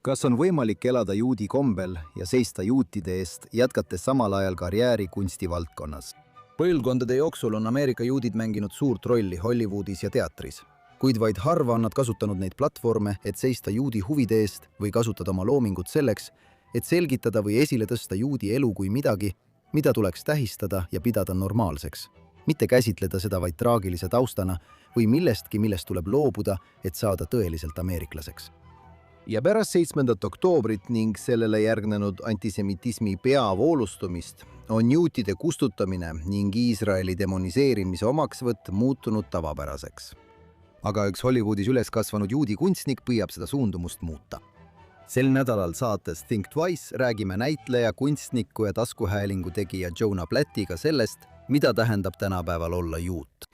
Kas on võimalik elada juudi kombel ja seista juutide eest, jätkates samal ajal karjääri kunstivaldkonnas? Põlvkondade jooksul on Ameerika juudid mänginud suurt rolli Hollywoodis ja teatris, kuid vaid harva on nad kasutanud neid platvorme, et seista juudi huvide eest või kasutada oma loomingut selleks, et selgitada või esile tõsta juudi elu kui midagi, mida tuleks tähistada ja pidada normaalseks, mitte käsitleda seda vaid traagilise taustana või millestki, millest tuleb loobuda, et saada tõeliselt ameeriklaseks. Ja pärast 7. oktoobrit ning sellele järgnenud antisemitismi peavoolustumist on juutide kustutamine ning Iisraeli demoniseerimise omaksvõtt muutunud tavapäraseks. Aga üks Hollywoodis üles kasvanud juudi kunstnik püüab seda suundumust muuta. Sel nädalal saates Think Twice räägime näitleja, kunstniku ja taskuhäälingu tegija Jonah Plattiga sellest, mida tähendab tänapäeval olla juut.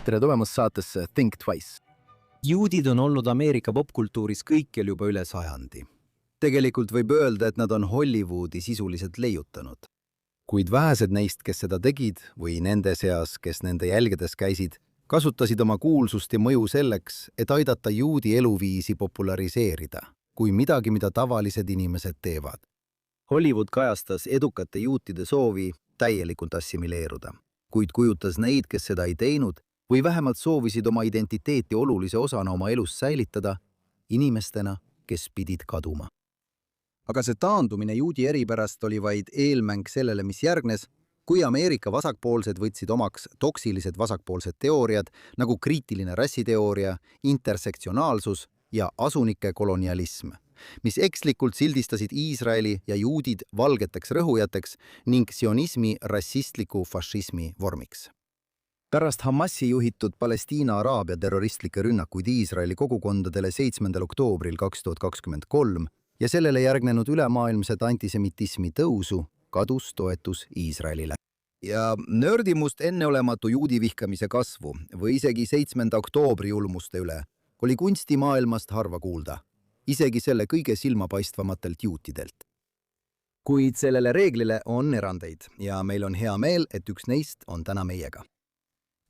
Tere tulemast saatesse Think Twice. Juudid on olnud Ameerika popkultuuris kõikjal juba üle sajandi. Tegelikult võib öelda, et nad on Hollywoodi sisuliselt leiutanud. Kuid vähesed neist, kes seda tegid, või nende seas, kes nende jälgedes käisid, kasutasid oma kuulsust ja mõju selleks, et aidata juudi eluviisi populariseerida, kui midagi, mida tavalised inimesed teevad. Hollywood kajastas edukate juutide soovi täielikult assimileeruda, kuid kujutas neid, kes seda ei teinud, või vähemalt soovisid oma identiteeti olulise osana oma elus säilitada inimestena, kes pidid kaduma. Aga see taandumine juudi eripärast oli vaid eelmäng sellele, mis järgnes, kui Ameerika vasakpoolsed võtsid omaks toksilised vasakpoolsed teooriad nagu kriitiline rassiteooria, intersektsionaalsus ja asunike kolonialism, mis ekslikult sildistasid Iisraeli ja juudid valgeteks rõhujateks ning sionismi rassistliku fašismi vormiks. Pärast Hamasi juhitud Palestiina-Araabia terroristlikke rünnakuid Iisraeli kogukondadele 7. oktoobril 2023 ja sellele järgnenud ülemaailmset antisemitismi tõusu kadus toetus Iisraelile. Ja nördimust enneolematu juudi vihkamise kasvu või isegi 7. oktoobri julmuste üle oli kunstimaailmast harva kuulda, isegi selle kõige silmapaistvamatelt juutidelt. Kuid sellele reeglile on erandeid ja meil on hea meel, et üks neist on täna meiega.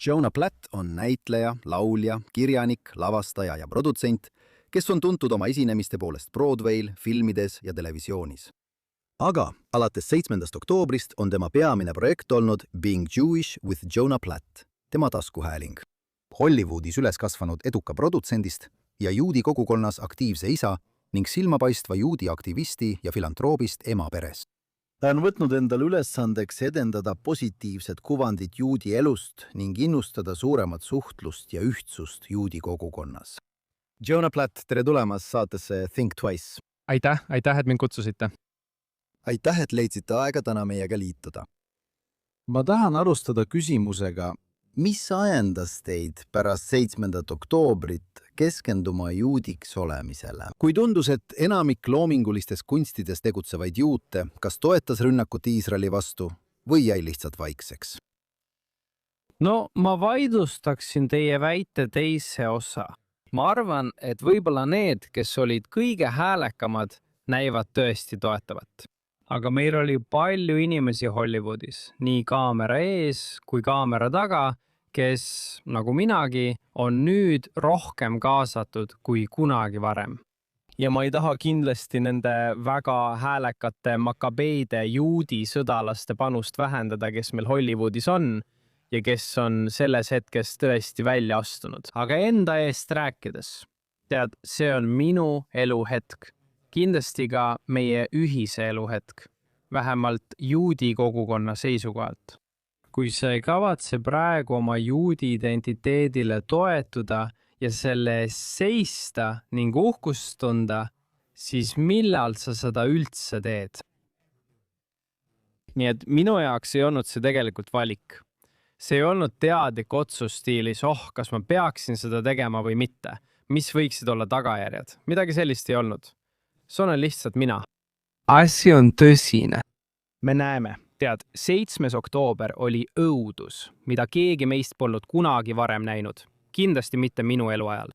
Jonah Platt on näitleja, laulja, kirjanik, lavastaja ja produtsent, kes on tuntud oma esinemiste poolest Broadway'l, filmides ja televisioonis. Aga alates 7. oktoobrist on tema peamine projekt olnud Being Jewish with Jonah Platt, tema taskuhääling. Hollywoodis üles kasvanud eduka produtsendist ja juudi kogukonnas aktiivse isa ning silmapaistva juudi aktivisti ja filantroobist ema peres. Ta on võtnud endale ülesandeks edendada positiivset kuvandit juudi elust ning innustada suuremat suhtlust ja ühtsust juudi kogukonnas. Jonah Platt, tere tulemast saatesse Think Twice. Aitäh, et mind kutsusite. Aitäh, et leidsite aega täna meiega liituda. Ma tahan alustada küsimusega, mis ajendas teid pärast 7. oktoobrit keskenduma juudiks olemisele? Kui tundus, et enamik loomingulistes kunstides tegutsevaid juute kas toetas rünnakut Iisraeli vastu või jäi lihtsalt vaikseks? No, ma vaidlustaksin teie väite teise osa. Ma arvan, et võib-olla need, kes olid kõige häälekamad, näivad tõesti toetavat. Aga meil oli palju inimesi Hollywoodis, nii kaamera ees kui kaamera taga, kes, nagu minagi, on nüüd rohkem kaasatud kui kunagi varem. Ja ma ei taha kindlasti nende väga häälekate makabeide juudi sõdalaste panust vähendada, kes meil Hollywoodis on ja kes on selles hetkes tõesti välja astunud. Aga enda eest rääkides, tead, see on minu eluhetk. Kindlasti ka meie ühise eluhetk, vähemalt juudi kogukonna seisukohalt. Kui sa ei kavatse praegu oma juudi identiteedile toetuda ja selle seista ning uhkust tunda, siis millal sa seda üldse teed? Nii et minu jaoks ei olnud see tegelikult valik. See ei olnud teadlik otsus stiilis, kas ma peaksin seda tegema või mitte. Mis võiksid olla tagajärjed? Midagi sellist ei olnud. See on lihtsalt mina. Asi on tõsine. Me näeme, tead, 7. oktoober oli õudus, mida keegi meist polnud kunagi varem näinud. kindlasti mitte minu eluajal.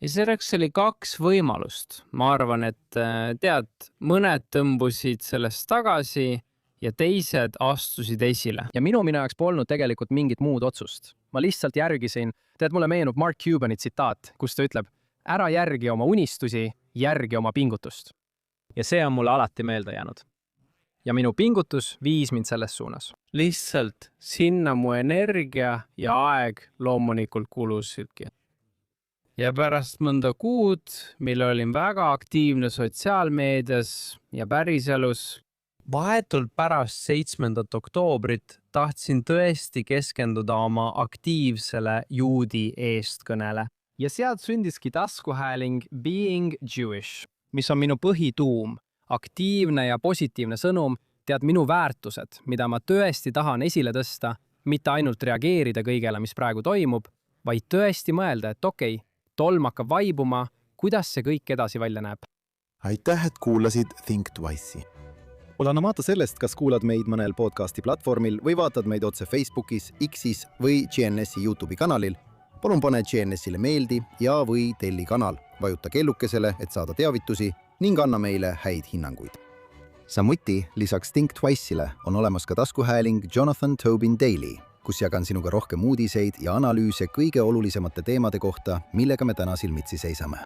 Ja selleks oli 2 võimalust. Ma arvan, et tead, mõned tõmbusid sellest tagasi ja teised astusid esile. Ja minu jaoks polnud tegelikult mingit muud otsust. Ma lihtsalt järgisin, tead, mulle meenub Mark Cubani tsitaat, kus ta ütleb, ära järgi oma unistusi, järgi oma pingutust. Ja see on mulle alati meelde jäänud. Ja minu pingutus viis mind selles suunas. Lihtsalt sinna mu energia ja aeg loomulikult kulusidki. Ja pärast mõnda kuud, mil olin väga aktiivne sotsiaalmeedias ja päriselus, vahetult pärast 7. oktoobrit tahtsin tõesti keskenduda oma aktiivsele juudi eestkõnele. Ja sealt sündiski taskuhääling Being Jewish, mis on minu põhituum, aktiivne ja positiivne sõnum, tead minu väärtused, mida ma tõesti tahan esile tõsta, mitte ainult reageerida kõigele, mis praegu toimub, vaid tõesti mõelda, et okei, tolm hakkab vaibuma, kuidas see kõik edasi välja näeb. aitäh, et kuulasid Think Twice'i. Olenemata sellest, kas kuulad meid mõnel podcasti platvormil või vaatad meid otse Facebookis, X'is või GNS'i YouTube'i kanalil, palun pane GNS'ile meeldi ja või telli kanal, vajuta kellukesele, et saada teavitusi ning anna meile häid hinnanguid. Samuti lisaks Think Twice'ile on olemas ka taskuhääling Jonathan Tobin Daily, kus jagan sinuga rohkem uudiseid ja analüüse kõige olulisemate teemade kohta, millega me täna silmitsi seisame.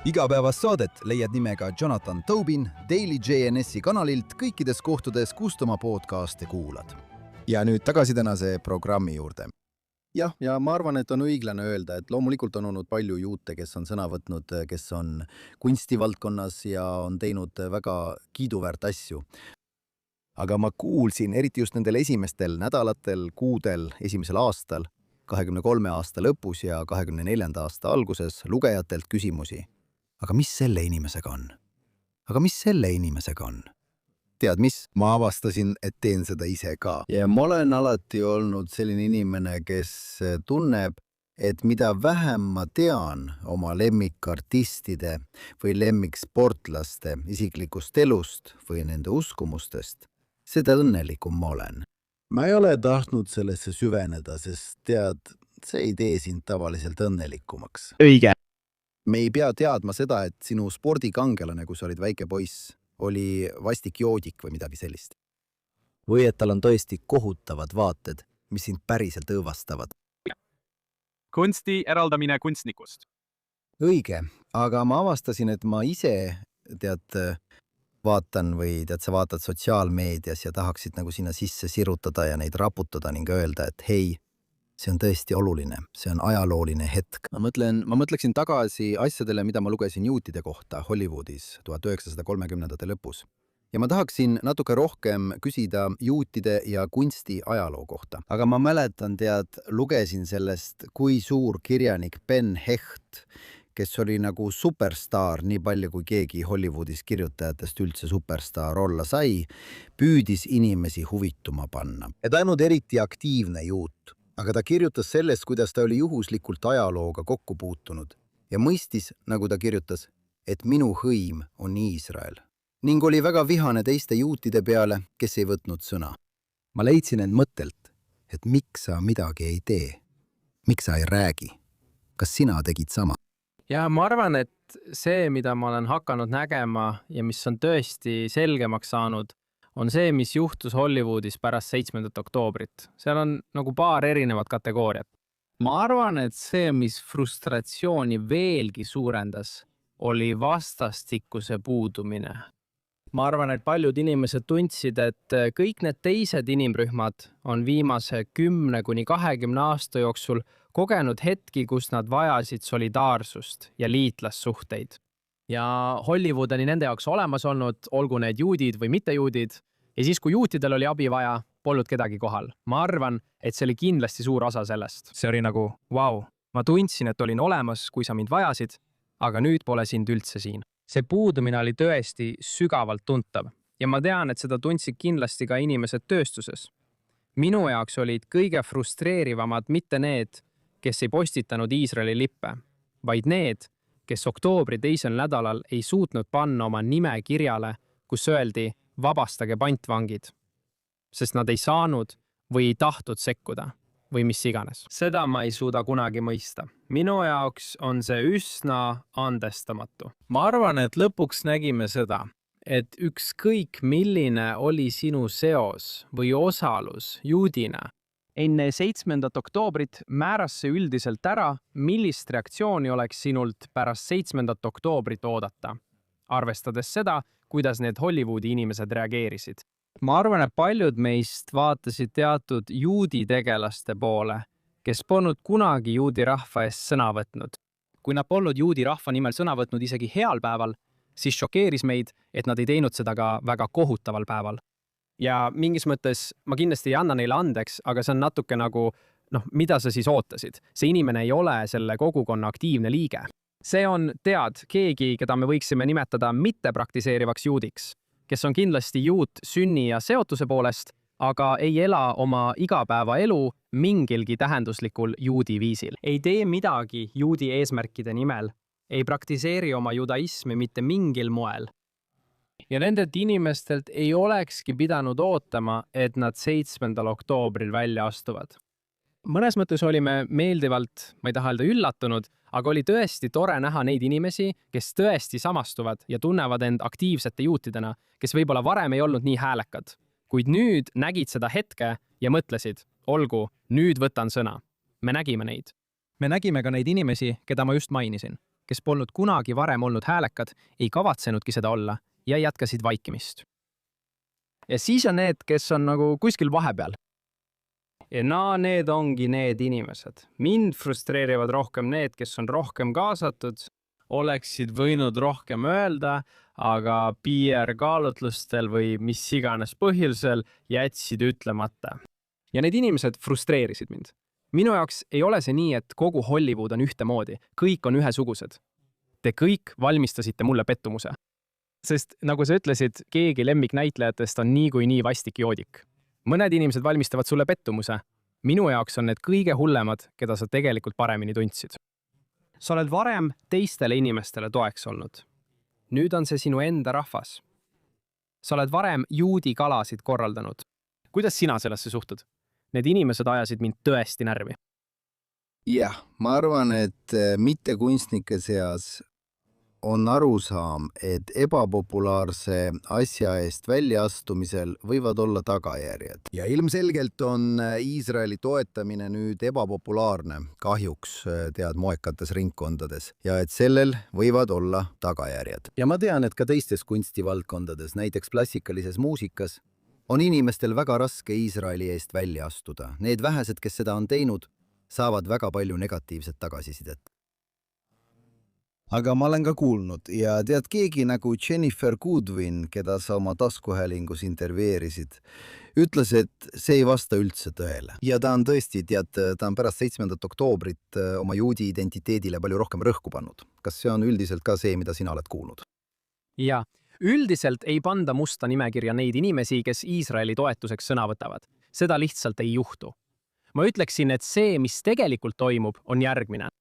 Igapäevast saadet leiad nimega Jonathan Tobin Daily GNS'i kanalilt kõikides kohtades, kust oma podcast'e kuulad. Ja nüüd tagasi tänase programmi juurde. Jah, ja ma arvan, et on õiglane öelda, et loomulikult on olnud palju juute, kes on sõna võtnud, kes on kunstivaldkonnas ja on teinud väga kiiduväärt asju. Aga ma kuulsin, eriti just nendel esimestel nädalatel, kuudel, esimesel aastal, 23 aasta lõpus ja 24 aasta alguses lugejatelt küsimusi. Aga mis selle inimesega on? Aga mis selle inimesega on? Tead mis? Ma avastasin, et teen seda ise ka. Ja ma olen alati olnud selline inimene, kes tunneb, et mida vähem ma tean oma lemmikartistide või lemmiksportlaste isiklikust elust või nende uskumustest, seda õnnelikum ma olen. Ma ei ole tahtnud sellesse süveneda, sest tead, see ei tee sind tavaliselt õnnelikumaks. Õige. Me ei pea teadma seda, et sinu spordikangelane, kui sa olid väike poiss, oli vastik joodik või midagi sellist. Või et tal on tõesti kohutavad vaated, mis sind päriselt õõvastavad. Kunsti eraldamine kunstnikust. Õige, aga ma avastasin, et ma ise, vaatan või sa vaatad sotsiaalmeedias ja tahaksid nagu sinna sisse sirutada ja neid raputada ning öelda, et hei, see on tõesti oluline, see on ajalooline hetk. Ma mõtleksin tagasi asjadele, mida ma lugesin juutide kohta Hollywoodis 1930. lõpus. Ja ma tahaksin natuke rohkem küsida juutide ja kunsti ajaloo kohta. Aga ma mäletan, lugesin sellest, kui suur kirjanik Ben Hecht, kes oli nagu superstaar, nii palju kui keegi Hollywoodis kirjutajatest üldse superstaar olla sai, püüdis inimesi huvituma panna. Ja ta ei olnud eriti aktiivne juut. Aga ta kirjutas sellest, kuidas ta oli juhuslikult ajalooga kokku puutunud ja mõistis, nagu ta kirjutas, et minu hõim on Iisrael. Ning oli väga vihane teiste juutide peale, kes ei võtnud sõna. Ma leidsin end mõttelt, et miks sa midagi ei tee? Miks sa ei räägi? Kas sina tegid sama? Ja ma arvan, et see, mida ma olen hakanud nägema ja mis on tõesti selgemaks saanud, on see, mis juhtus Hollywoodis pärast 7. oktoobrit. Seal on nagu paar erinevat kategooriat. Ma arvan, et see, mis frustratsiooni veelgi suurendas, oli vastastikuse puudumine. Ma arvan, et paljud inimesed tundsid, et kõik need teised inimrühmad on viimase 10–20 aasta jooksul kogenud hetki, kus nad vajasid solidaarsust ja liitlassuhteid. Ja Hollywood oli nende jaoks olemas olnud, olgu need juudid või mittejuudid, ja siis, kui juutidel oli abi vaja, polnud kedagi kohal. Ma arvan, et see oli kindlasti suur osa sellest. See oli nagu, vau, ma tundsin, et olin olemas, kui sa mind vajasid, aga nüüd pole sind üldse siin. See puudumine oli tõesti sügavalt tuntav ja ma tean, et seda tundsid kindlasti ka inimesed tööstuses. Minu jaoks olid kõige frustreerivamad mitte need, kes ei postitanud Iisraeli lippe, vaid need, kes oktoobri 2. nädalal ei suutnud panna oma nime kirjale, kus öeldi vabastage pantvangid, sest nad ei saanud või ei tahtnud sekkuda. või mis iganes. Seda ma ei suuda kunagi mõista. Minu jaoks on see üsna andestamatu. Ma arvan, et lõpuks nägime seda, et ükskõik milline oli sinu seos või osalus juudina. Enne 7. oktoobrit määras see üldiselt ära, millist reaktsiooni oleks sinult pärast 7. oktoobrit oodata, arvestades seda, kuidas need Hollywoodi inimesed reageerisid. Ma arvan, et paljud meist vaatasid teatud juudi tegelaste poole, kes polnud kunagi juudi rahva eest sõna võtnud. Kui nad polnud juudi rahva nimel sõna võtnud isegi heal päeval, siis šokeeris meid, et nad ei teinud seda ka väga kohutaval päeval. Ja mingis mõttes ma kindlasti ei anna neile andeks, aga see on natuke nagu, mida sa siis ootasid? See inimene ei ole selle kogukonna aktiivne liige. See on, keegi, keda me võiksime nimetada mittepraktiseerivaks juudiks, kes on kindlasti juut sünni ja seotuse poolest, aga ei ela oma igapäevaelu mingilgi tähenduslikul juudi viisil. Ei tee midagi juudi eesmärkide nimel, ei praktiseeri oma judaismi mitte mingil moel. Ja nendelt inimestelt ei olekski pidanud ootama, et nad 7. oktoobril välja astuvad. Mõnes mõttes olime meeldivalt, ma ei taha öelda üllatunud, aga oli tõesti tore näha neid inimesi, kes tõesti samastuvad ja tunnevad end aktiivsete juutidena, kes võib-olla varem ei olnud nii häälekad. Kuid nüüd nägid seda hetke ja mõtlesid, olgu, nüüd võtan sõna. Me nägime neid. Me nägime ka neid inimesi, keda ma just mainisin, kes polnud kunagi varem olnud häälekad, ei kavatsenudki seda olla ja jätkasid vaikimist. Ja siis on need, kes on nagu kuskil vahepeal. Ja need ongi need inimesed. Mind frustreerivad rohkem need, kes on rohkem kaasatud, oleksid võinud rohkem öelda, aga PR-kaalutlustel või mis iganes põhjusel jätsid ütlemata. Ja need inimesed frustreerisid mind. Minu jaoks ei ole see nii, et kogu Hollywood on ühtemoodi, kõik on ühesugused. Te kõik valmistasite mulle pettumuse. Sest nagu sa ütlesid, keegi lemmiknäitlejatest on nii vastik joodik. Mõned inimesed valmistavad sulle pettumuse. Minu jaoks on need kõige hullemad, keda sa tegelikult paremini tundsid. Sa oled varem teistele inimestele toeks olnud. Nüüd on see sinu enda rahvas. Sa oled varem juudi kalasid korraldanud. Kuidas sina sellesse suhtud? Need inimesed ajasid mind tõesti närvi. Jah, ma arvan, et mitte kunstnike seas on arusaam, et ebapopulaarse asja eest väljaastumisel võivad olla tagajärjed. Ja ilmselgelt on Iisraeli toetamine nüüd ebapopulaarne, kahjuks moekates ringkondades, ja et sellel võivad olla tagajärjed. Ja ma tean, et ka teistes kunstivaldkondades, näiteks klassikalises muusikas, on inimestel väga raske Iisraeli eest välja astuda. Need vähesed, kes seda on teinud, saavad väga palju negatiivset tagasisidet. Aga ma olen ka kuulnud ja keegi nagu Jennifer Goodwin, keda sa oma taskuhäälingus intervjueerisid, ütles, et see ei vasta üldse tõele. Ja ta on tõesti, ta on pärast 7. oktoobrit oma juudi identiteedile palju rohkem rõhku pannud. Kas see on üldiselt ka see, mida sina oled kuulnud? Ja, üldiselt ei panda musta nimekirja neid inimesi, kes Iisraeli toetuseks sõna võtavad. Seda lihtsalt ei juhtu. Ma ütleksin, et see, mis tegelikult toimub, on järgmine.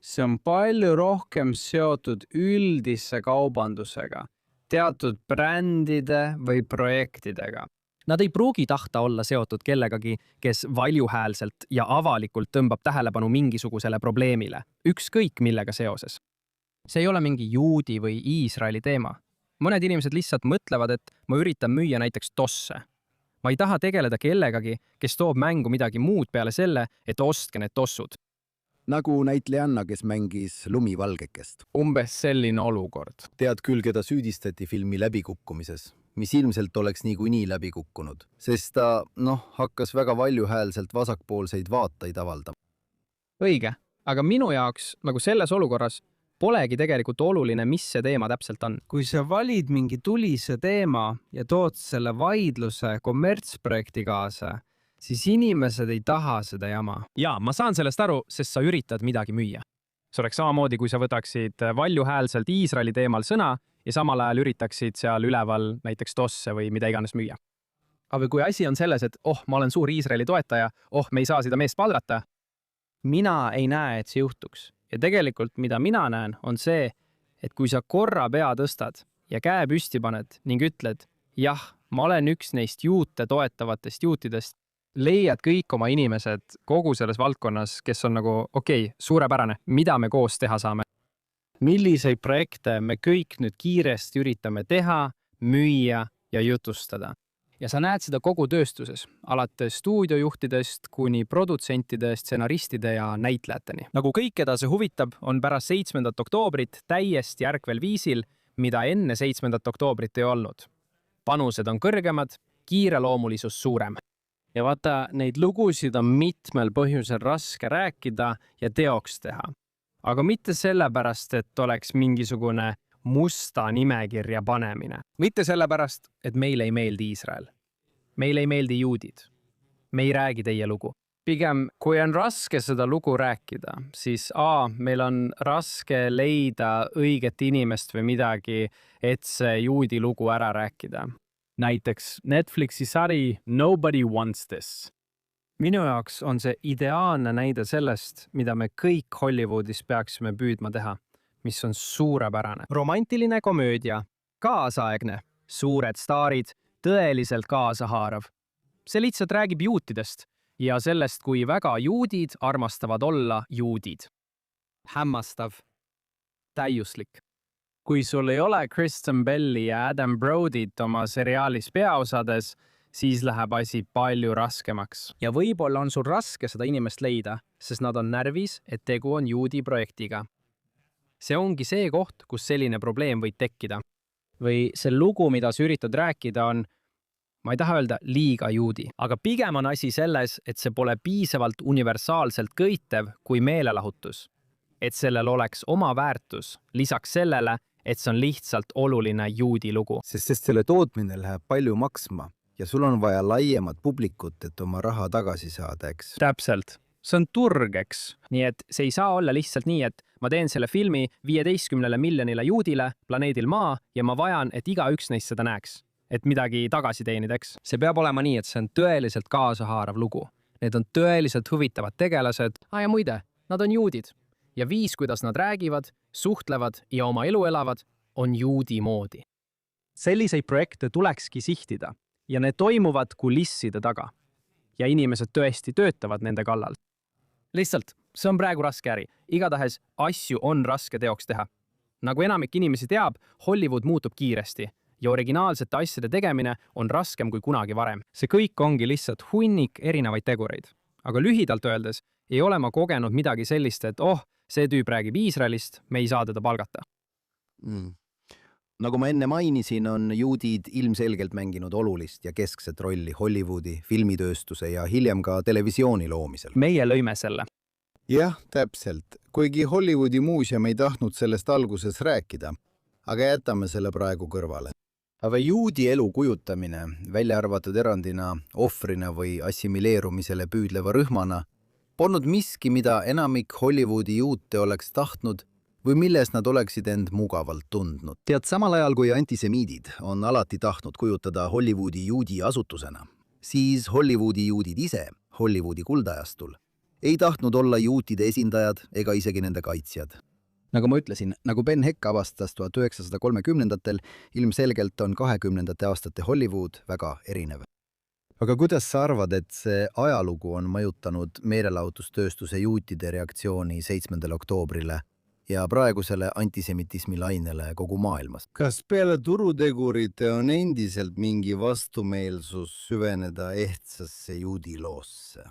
See on palju rohkem seotud üldise kaubandusega, teatud brändide või projektidega. Nad ei pruugi tahta olla seotud kellegagi, kes valjuhäälselt ja avalikult tõmbab tähelepanu mingisugusele probleemile, ükskõik millega seoses. See ei ole mingi juudi või Iisraeli teema. Mõned inimesed lihtsalt mõtlevad, et ma üritan müüa näiteks tosse. Ma ei taha tegeleda kellegagi, kes toob mängu midagi muud peale selle, et ostke need tossud. Nagu näitlejanna, kes mängis lumivalgekest. Umbes selline olukord. Tead küll, keda süüdistati filmi läbikukkumises, mis ilmselt oleks niikuinii läbi kukkunud, sest ta, hakkas väga valjuhäälselt vasakpoolseid vaateid avaldama. Õige, aga minu jaoks, nagu selles olukorras, polegi tegelikult oluline, mis see teema täpselt on. Kui sa valid mingi tulise teema ja tood selle vaidluse kommertsprojekti kaasa, siis inimesed ei taha seda jama. Jaa, ma saan sellest aru, sest sa üritad midagi müüa. See oleks samamoodi, kui sa võtaksid valjuhäälselt Iisraeli teemal sõna ja samal ajal üritaksid seal üleval näiteks tosse või mida iganes müüa. Aga kui asi on selles, et ma olen suur Iisraeli toetaja, me ei saa seda meest palgata, mina ei näe, et see juhtuks. Ja tegelikult, mida mina näen, on see, et kui sa korra pea tõstad ja käe püsti paned ning ütled, jah, ma olen üks neist juute toetavatest juutidest, leiad kõik oma inimesed kogu selles valdkonnas, kes on nagu okei, suurepärane, mida me koos teha saame. Milliseid projekte me kõik nüüd kiiresti üritame teha, müüa ja jutustada. Ja sa näed seda kogu tööstuses, alates stuudiojuhtidest kuni produtsentide, stsenaristide ja näitlejateni. Nagu kõik, keda see huvitab, on pärast 7. oktoobrit täiesti järkvel viisil, mida enne 7. oktoobrit ei olnud. Panused on kõrgemad, kiireloomulisus suurem. Ja vaata, neid lugusid on mitmel põhjusel raske rääkida ja teoks teha. Aga mitte sellepärast, et oleks mingisugune musta nimekirja panemine. Mitte sellepärast, et meile ei meeldi Iisrael. Meile ei meeldi juudid. Me ei räägi teie lugu. Pigem, kui on raske seda lugu rääkida, siis meil on raske leida õiget inimest või midagi, et see juudi lugu ära rääkida. Näiteks Netflixi sari Nobody Wants This. Minu jaoks on see ideaalne näide sellest, mida me kõik Hollywoodis peaksime püüdma teha, mis on suurepärane. Romantiline komöödia, kaasaegne, suured staarid, tõeliselt kaasahaarav. See lihtsalt räägib juutidest ja sellest, kui väga juudid armastavad olla juudid. Hämmastav. Täiuslik. Kui sul ei ole Kristen Belli ja Adam Brodyt oma seriaalis peaosades, siis läheb asi palju raskemaks. Ja võib-olla on sul raske seda inimest leida, sest nad on närvis, et tegu on juudi projektiga. See ongi see koht, kus selline probleem võib tekkida. Või see lugu, mida sa üritad rääkida, on, ma ei taha öelda, liiga juudi. Aga pigem on asi selles, et see pole piisavalt universaalselt köitev kui meelelahutus. Et sellel oleks oma väärtus, lisaks sellele, et see on lihtsalt oluline juudi lugu. Sest selle tootmine läheb palju maksma ja sul on vaja laiemat publikut, et oma raha tagasi saada, eks? Täpselt. See on turg, eks? Nii et see ei saa olla lihtsalt nii, et ma teen selle filmi 15 miljonile juudile planeedil Maa ja ma vajan, et igaüks neist seda näeks. Et midagi tagasi teenida, eks? See peab olema nii, et see on tõeliselt kaasahaarav lugu. Need on tõeliselt huvitavad tegelased. Ja muide, nad on juudid. Ja viis, kuidas nad räägivad, suhtlevad ja oma elu elavad, on juudi moodi. Selliseid projekte tulekski sihtida ja need toimuvad kulisside taga. Ja inimesed tõesti töötavad nende kallal. Lihtsalt, see on praegu raske äri. Igatahes asju on raske teoks teha. Nagu enamik inimesi teab, Hollywood muutub kiiresti ja originaalsete asjade tegemine on raskem kui kunagi varem. See kõik ongi lihtsalt hunnik erinevaid tegureid. Aga lühidalt öeldes ei ole ma kogenud midagi sellist, et see tüüp räägib Iisraelist, me ei saa teda palgata. Nagu ma enne mainisin, on juudid ilmselgelt mänginud olulist ja keskset rolli Hollywoodi, filmitööstuse ja hiljem ka televisiooni loomisel. Meie lõime selle. Jah, täpselt. Kuigi Hollywoodi muuseum ei tahtnud sellest alguses rääkida, aga jätame selle praegu kõrvale. Aga juudi elu kujutamine, välja arvatud erandina, ohvrina või assimileerumisele püüdleva rühmana, polnud miski, mida enamik Hollywoodi juute oleks tahtnud või milles nad oleksid end mugavalt tundnud. Tead, samal ajal kui antisemiidid on alati tahtnud kujutada Hollywoodi juudi asutusena, siis Hollywoodi juudid ise, Hollywoodi kuldajastul, ei tahtnud olla juutide esindajad ega isegi nende kaitsjad. Nagu ma ütlesin, nagu Ben Heck avastas 1930-ndatel, ilmselgelt on 20. aastate Hollywood väga erinev. Aga kuidas sa arvad, et see ajalugu on mõjutanud meelelahutustööstuse juutide reaktsiooni 7. oktoobrile ja praegusele antisemitismi lainele kogu maailmas? Kas peale turutegurite on endiselt mingi vastumeelsus süveneda ehtsasse juudi loosse?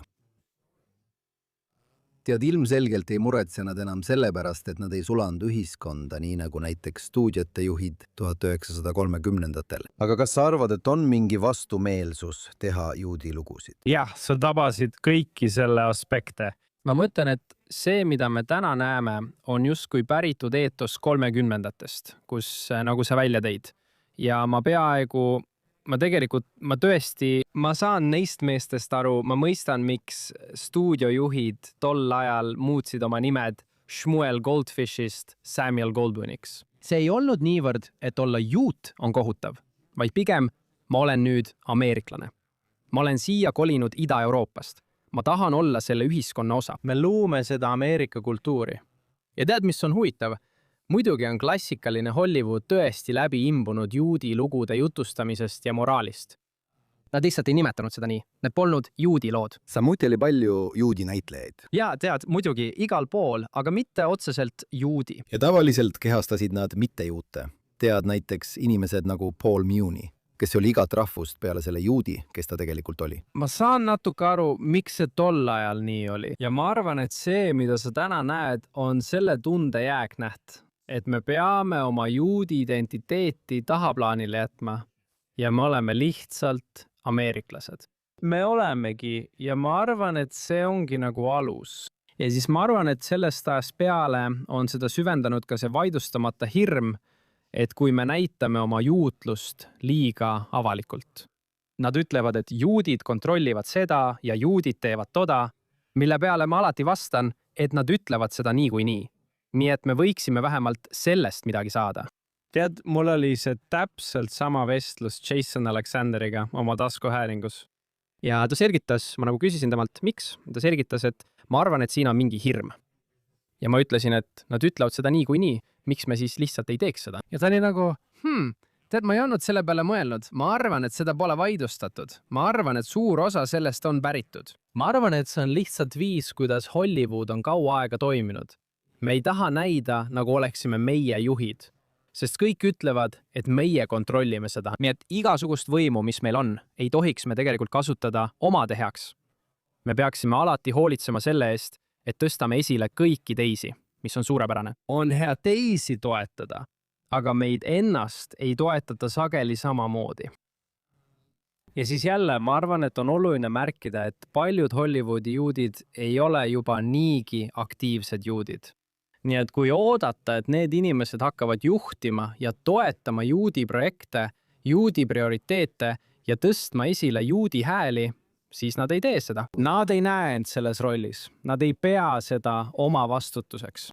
Tead, ilmselgelt ei muretse nad enam sellepärast, et nad ei sulanud ühiskonda, nii nagu näiteks stuudiote juhid 1930-ndatel. Aga kas sa arvad, et on mingi vastumeelsus teha juudi lugusid? Jah, sa tabasid kõiki selle aspekte. Ma mõtlen, et see, mida me täna näeme, on justkui päritud eetos 30-ndatest, kus nagu sa välja tõid. Ja ma saan neist meestest aru, ma mõistan, miks stuudiojuhid tol ajal muutsid oma nimed Shmuel Goldfishist Samuel Goldwyniks. See ei olnud niivõrd, et olla juut on kohutav, vaid pigem ma olen nüüd ameeriklane. Ma olen siia kolinud Ida-Euroopast. Ma tahan olla selle ühiskonna osa. Me loome seda Ameerika kultuuri. Ja tead, mis on huvitav? Muidugi on klassikaline Hollywood tõesti läbi imbunud juudi lugude jutustamisest ja moraalist. Nad lihtsalt ei nimetanud seda nii. Need polnud juudi lood. samuti oli palju juudi näitlejaid. Ja tead, muidugi igal pool, aga mitte otseselt juudi. Ja tavaliselt kehastasid nad mittejuute. Tead näiteks inimesed nagu Paul Muni, kes oli igat rahvust peale selle juudi, kes ta tegelikult oli. ma saan natuke aru, miks see tol ajal nii oli. Ja ma arvan, et see, mida sa täna näed, on selle tunde jääknäht, et me peame oma juudi identiteeti tahaplaanile jätma ja me oleme lihtsalt ameeriklased. Me olemegi ja ma arvan, et see ongi nagu alus. Ja siis ma arvan, et sellest ajast peale on seda süvendanud ka see vaidlustamata hirm, et kui me näitame oma juutlust liiga avalikult. Nad ütlevad, et juudid kontrollivad seda ja juudid teevad toda, mille peale ma alati vastan, et nad ütlevad seda niikuinii. Nii et me võiksime vähemalt sellest midagi saada. Tead, mul oli see täpselt sama vestlus Jason Alexanderiga oma taskuhäälingus. Ja ta selgitas, ma nagu küsisin temalt, miks? Ta selgitas, et ma arvan, et siin on mingi hirm. Ja ma ütlesin, et nad ütlevad seda niikuinii, miks me siis lihtsalt ei teeks seda. Ja ta oli nagu, tead, ma ei olnud selle peale mõelnud. Ma arvan, et seda pole vaidlustatud. Ma arvan, et suur osa sellest on päritud. Ma arvan, et see on lihtsalt viis, kuidas Hollywood on kaua aega toiminud. Me ei taha näida, nagu oleksime meie juhid, sest kõik ütlevad, et meie kontrollime seda. Nii et igasugust võimu, mis meil on, ei tohiks me tegelikult kasutada omade heaks. Me peaksime alati hoolitsema selle eest, et tõstame esile kõiki teisi, mis on suurepärane. On hea teisi toetada, aga meid ennast ei toetata sageli samamoodi. Ja siis jälle, ma arvan, et on oluline märkida, et paljud Hollywoodi juudid ei ole juba niigi aktiivsed juudid. Nii et kui oodata, et need inimesed hakkavad juhtima ja toetama juudi projekte, juudi prioriteete ja tõstma esile juudi hääli, siis nad ei tee seda. Nad ei näe end selles rollis. Nad ei pea seda oma vastutuseks.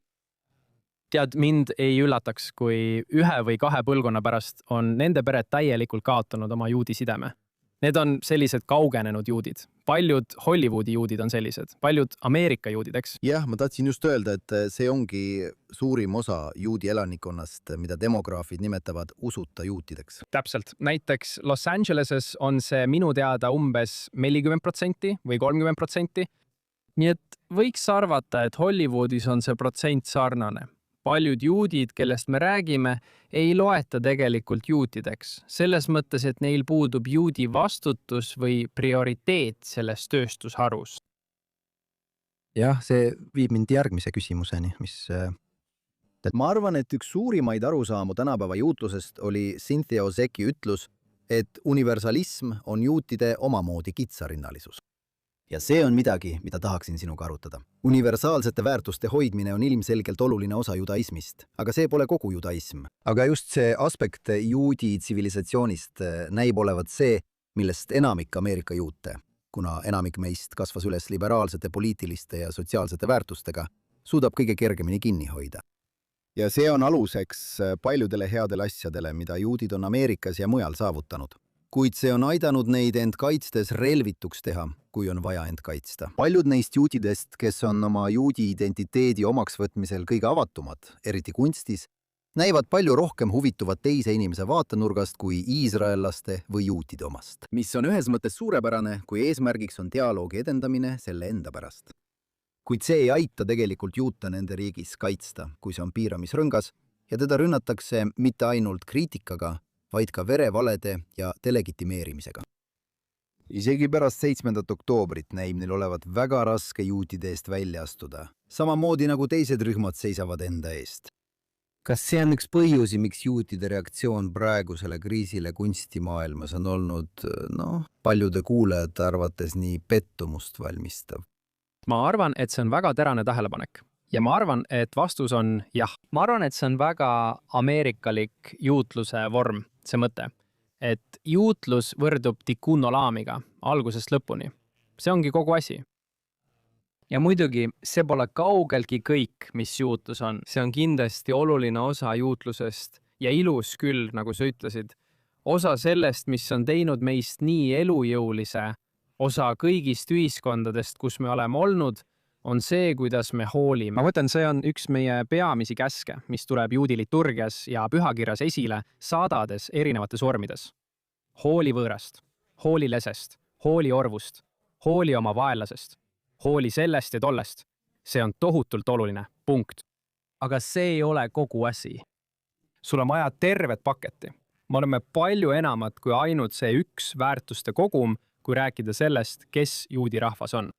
Tead, mind ei üllataks, kui 1 või 2 põlvkonna pärast on nende pered täielikult kaotanud oma juudi sideme. Need on sellised kaugenenud juudid. Paljud Hollywoodi juudid on sellised. Paljud Ameerika juudid, eks? Jah, ma tahtsin just öelda, et see ongi suurim osa juudi elanikkonnast, mida demograafid nimetavad usuta juutideks. Täpselt. Näiteks Los Angeleses on see minu teada umbes 40% või 30%. Nii et võiks arvata, et Hollywoodis on see protsent sarnane. Paljud juudid, kellest me räägime, ei loeta tegelikult juutideks. Selles mõttes, et neil puudub juudi vastutus või prioriteet selles tööstusharus. Jah, see viib mind järgmise küsimuseni, mis... Ma arvan, et üks suurimaid arusaamu tänapäeva juutlusest oli Cynthia Osseki ütlus, et universalism on juutide omamoodi kitsarinnalisus. Ja see on midagi, mida tahaksin sinuga arutada. Universaalsete väärtuste hoidmine on ilmselgelt oluline osa judaismist, aga see pole kogu judaism. Aga just see aspekt juudi tsivilisatsioonist näib olevat see, millest enamik Ameerika juute, kuna enamik meist kasvas üles liberaalsete poliitiliste ja sotsiaalsete väärtustega, suudab kõige kergemini kinni hoida. Ja see on aluseks paljudele headele asjadele, mida juudid on Ameerikas ja mujal saavutanud. Kuid see on aidanud neid end kaitstes relvituks teha, kui on vaja end kaitsta. Paljud neist juutidest, kes on oma juudi identiteedi omaksvõtmisel kõige avatumad, eriti kunstis, näivad palju rohkem huvituvat teise inimese vaatenurgast kui iisraellaste või juutide omast. Mis on ühes mõttes suurepärane, kui eesmärgiks on dialoogi edendamine selle enda pärast. Kuid see ei aita tegelikult juute nende riigis kaitsta, kui see on piiramisrõngas ja teda rünnatakse mitte ainult kriitikaga, vaid ka verevalede ja delegitimeerimisega. Isegi pärast 7. oktoobrit näib neil olevat väga raske juutide eest välja astuda, samamoodi nagu teised rühmad seisavad enda eest. Kas see on üks põhjusi, miks juutide reaktsioon praegusele kriisile kunstimaailmas on olnud, paljude kuulajate arvates nii pettumust valmistav? Ma arvan, et see on väga terane tähelepanek. Ja ma arvan, et vastus on jah. Ma arvan, et see on väga ameerikalik juutluse vorm, see mõte. Et juutlus võrdub tikkun olamiga algusest lõpuni. See ongi kogu asi. Ja muidugi, see pole kaugeltki kõik, mis juutlus on. See on kindlasti oluline osa juutlusest ja ilus küll, nagu sa ütlesid. Osa sellest, mis on teinud meist nii elujõulise, osa kõigist ühiskondadest, kus me oleme olnud, on see, kuidas me hoolime. Ma mõtlen, see on üks meie peamisi käske, mis tuleb juudi liturgias ja pühakirjas esile sadades erinevates vormides. Hooli võõrast, hooli lesest, hooli orvust, hooli oma vaenlasest, hooli sellest ja tollest. See on tohutult oluline, punkt. aga see ei ole kogu asi. sul on vaja tervet paketti. Me oleme palju enamat kui ainult see üks väärtuste kogum, kui rääkida sellest, kes juudi rahvas on.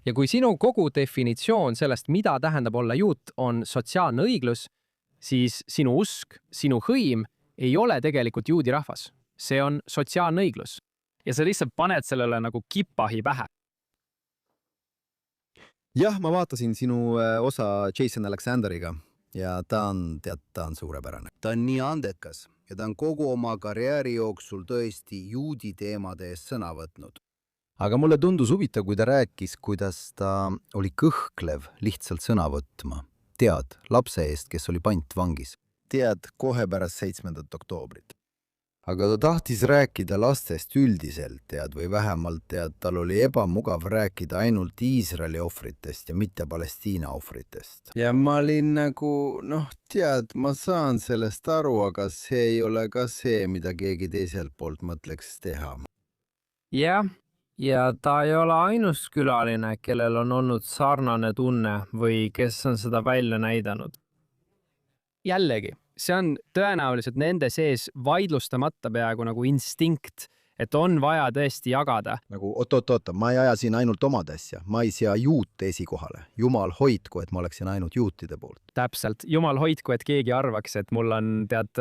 Ja kui sinu kogu definitsioon sellest, mida tähendab olla juut, on sotsiaalne õiglus, siis sinu usk, sinu hõim ei ole tegelikult juudi rahvas. See on sotsiaalne õiglus. Ja sa lihtsalt paned sellele nagu kipahi pähe. jah, ma vaatasin sinu osa Jason Alexanderiga ja ta on suurepärane. Ta on nii andekas ja ta on kogu oma karjääri jooksul tõesti juudi teemade eest sõna võtnud. Aga mulle tundus huvitav, kui ta rääkis, kuidas ta oli kõhklev lihtsalt sõna võtma. Tead, lapse eest, kes oli pantvangis. Tead, kohe pärast 7. oktoobrit. Aga ta tahtis rääkida lastest üldiselt, tead, või vähemalt tead, tal oli ebamugav rääkida ainult Iisraeli ohvritest ja mitte Palestiina ohvritest. Ja ma olin nagu, tead, ma saan sellest aru, aga see ei ole ka see, mida keegi teiselt poolt mõtleks teha. Jah, ja ta ei ole ainus külaline, kellel on olnud sarnane tunne või kes on seda välja näidanud. Jällegi, see on tõenäoliselt nende sees vaidlustamata peaaegu nagu instinkt, et on vaja tõesti jagada. Nagu oot, ma ei aja siin ainult omad asja, ma ei sea juute esikohale. Jumal hoidku, et ma oleksin ainult juutide poolt. Täpselt, jumal hoidku, et keegi arvaks, et mul on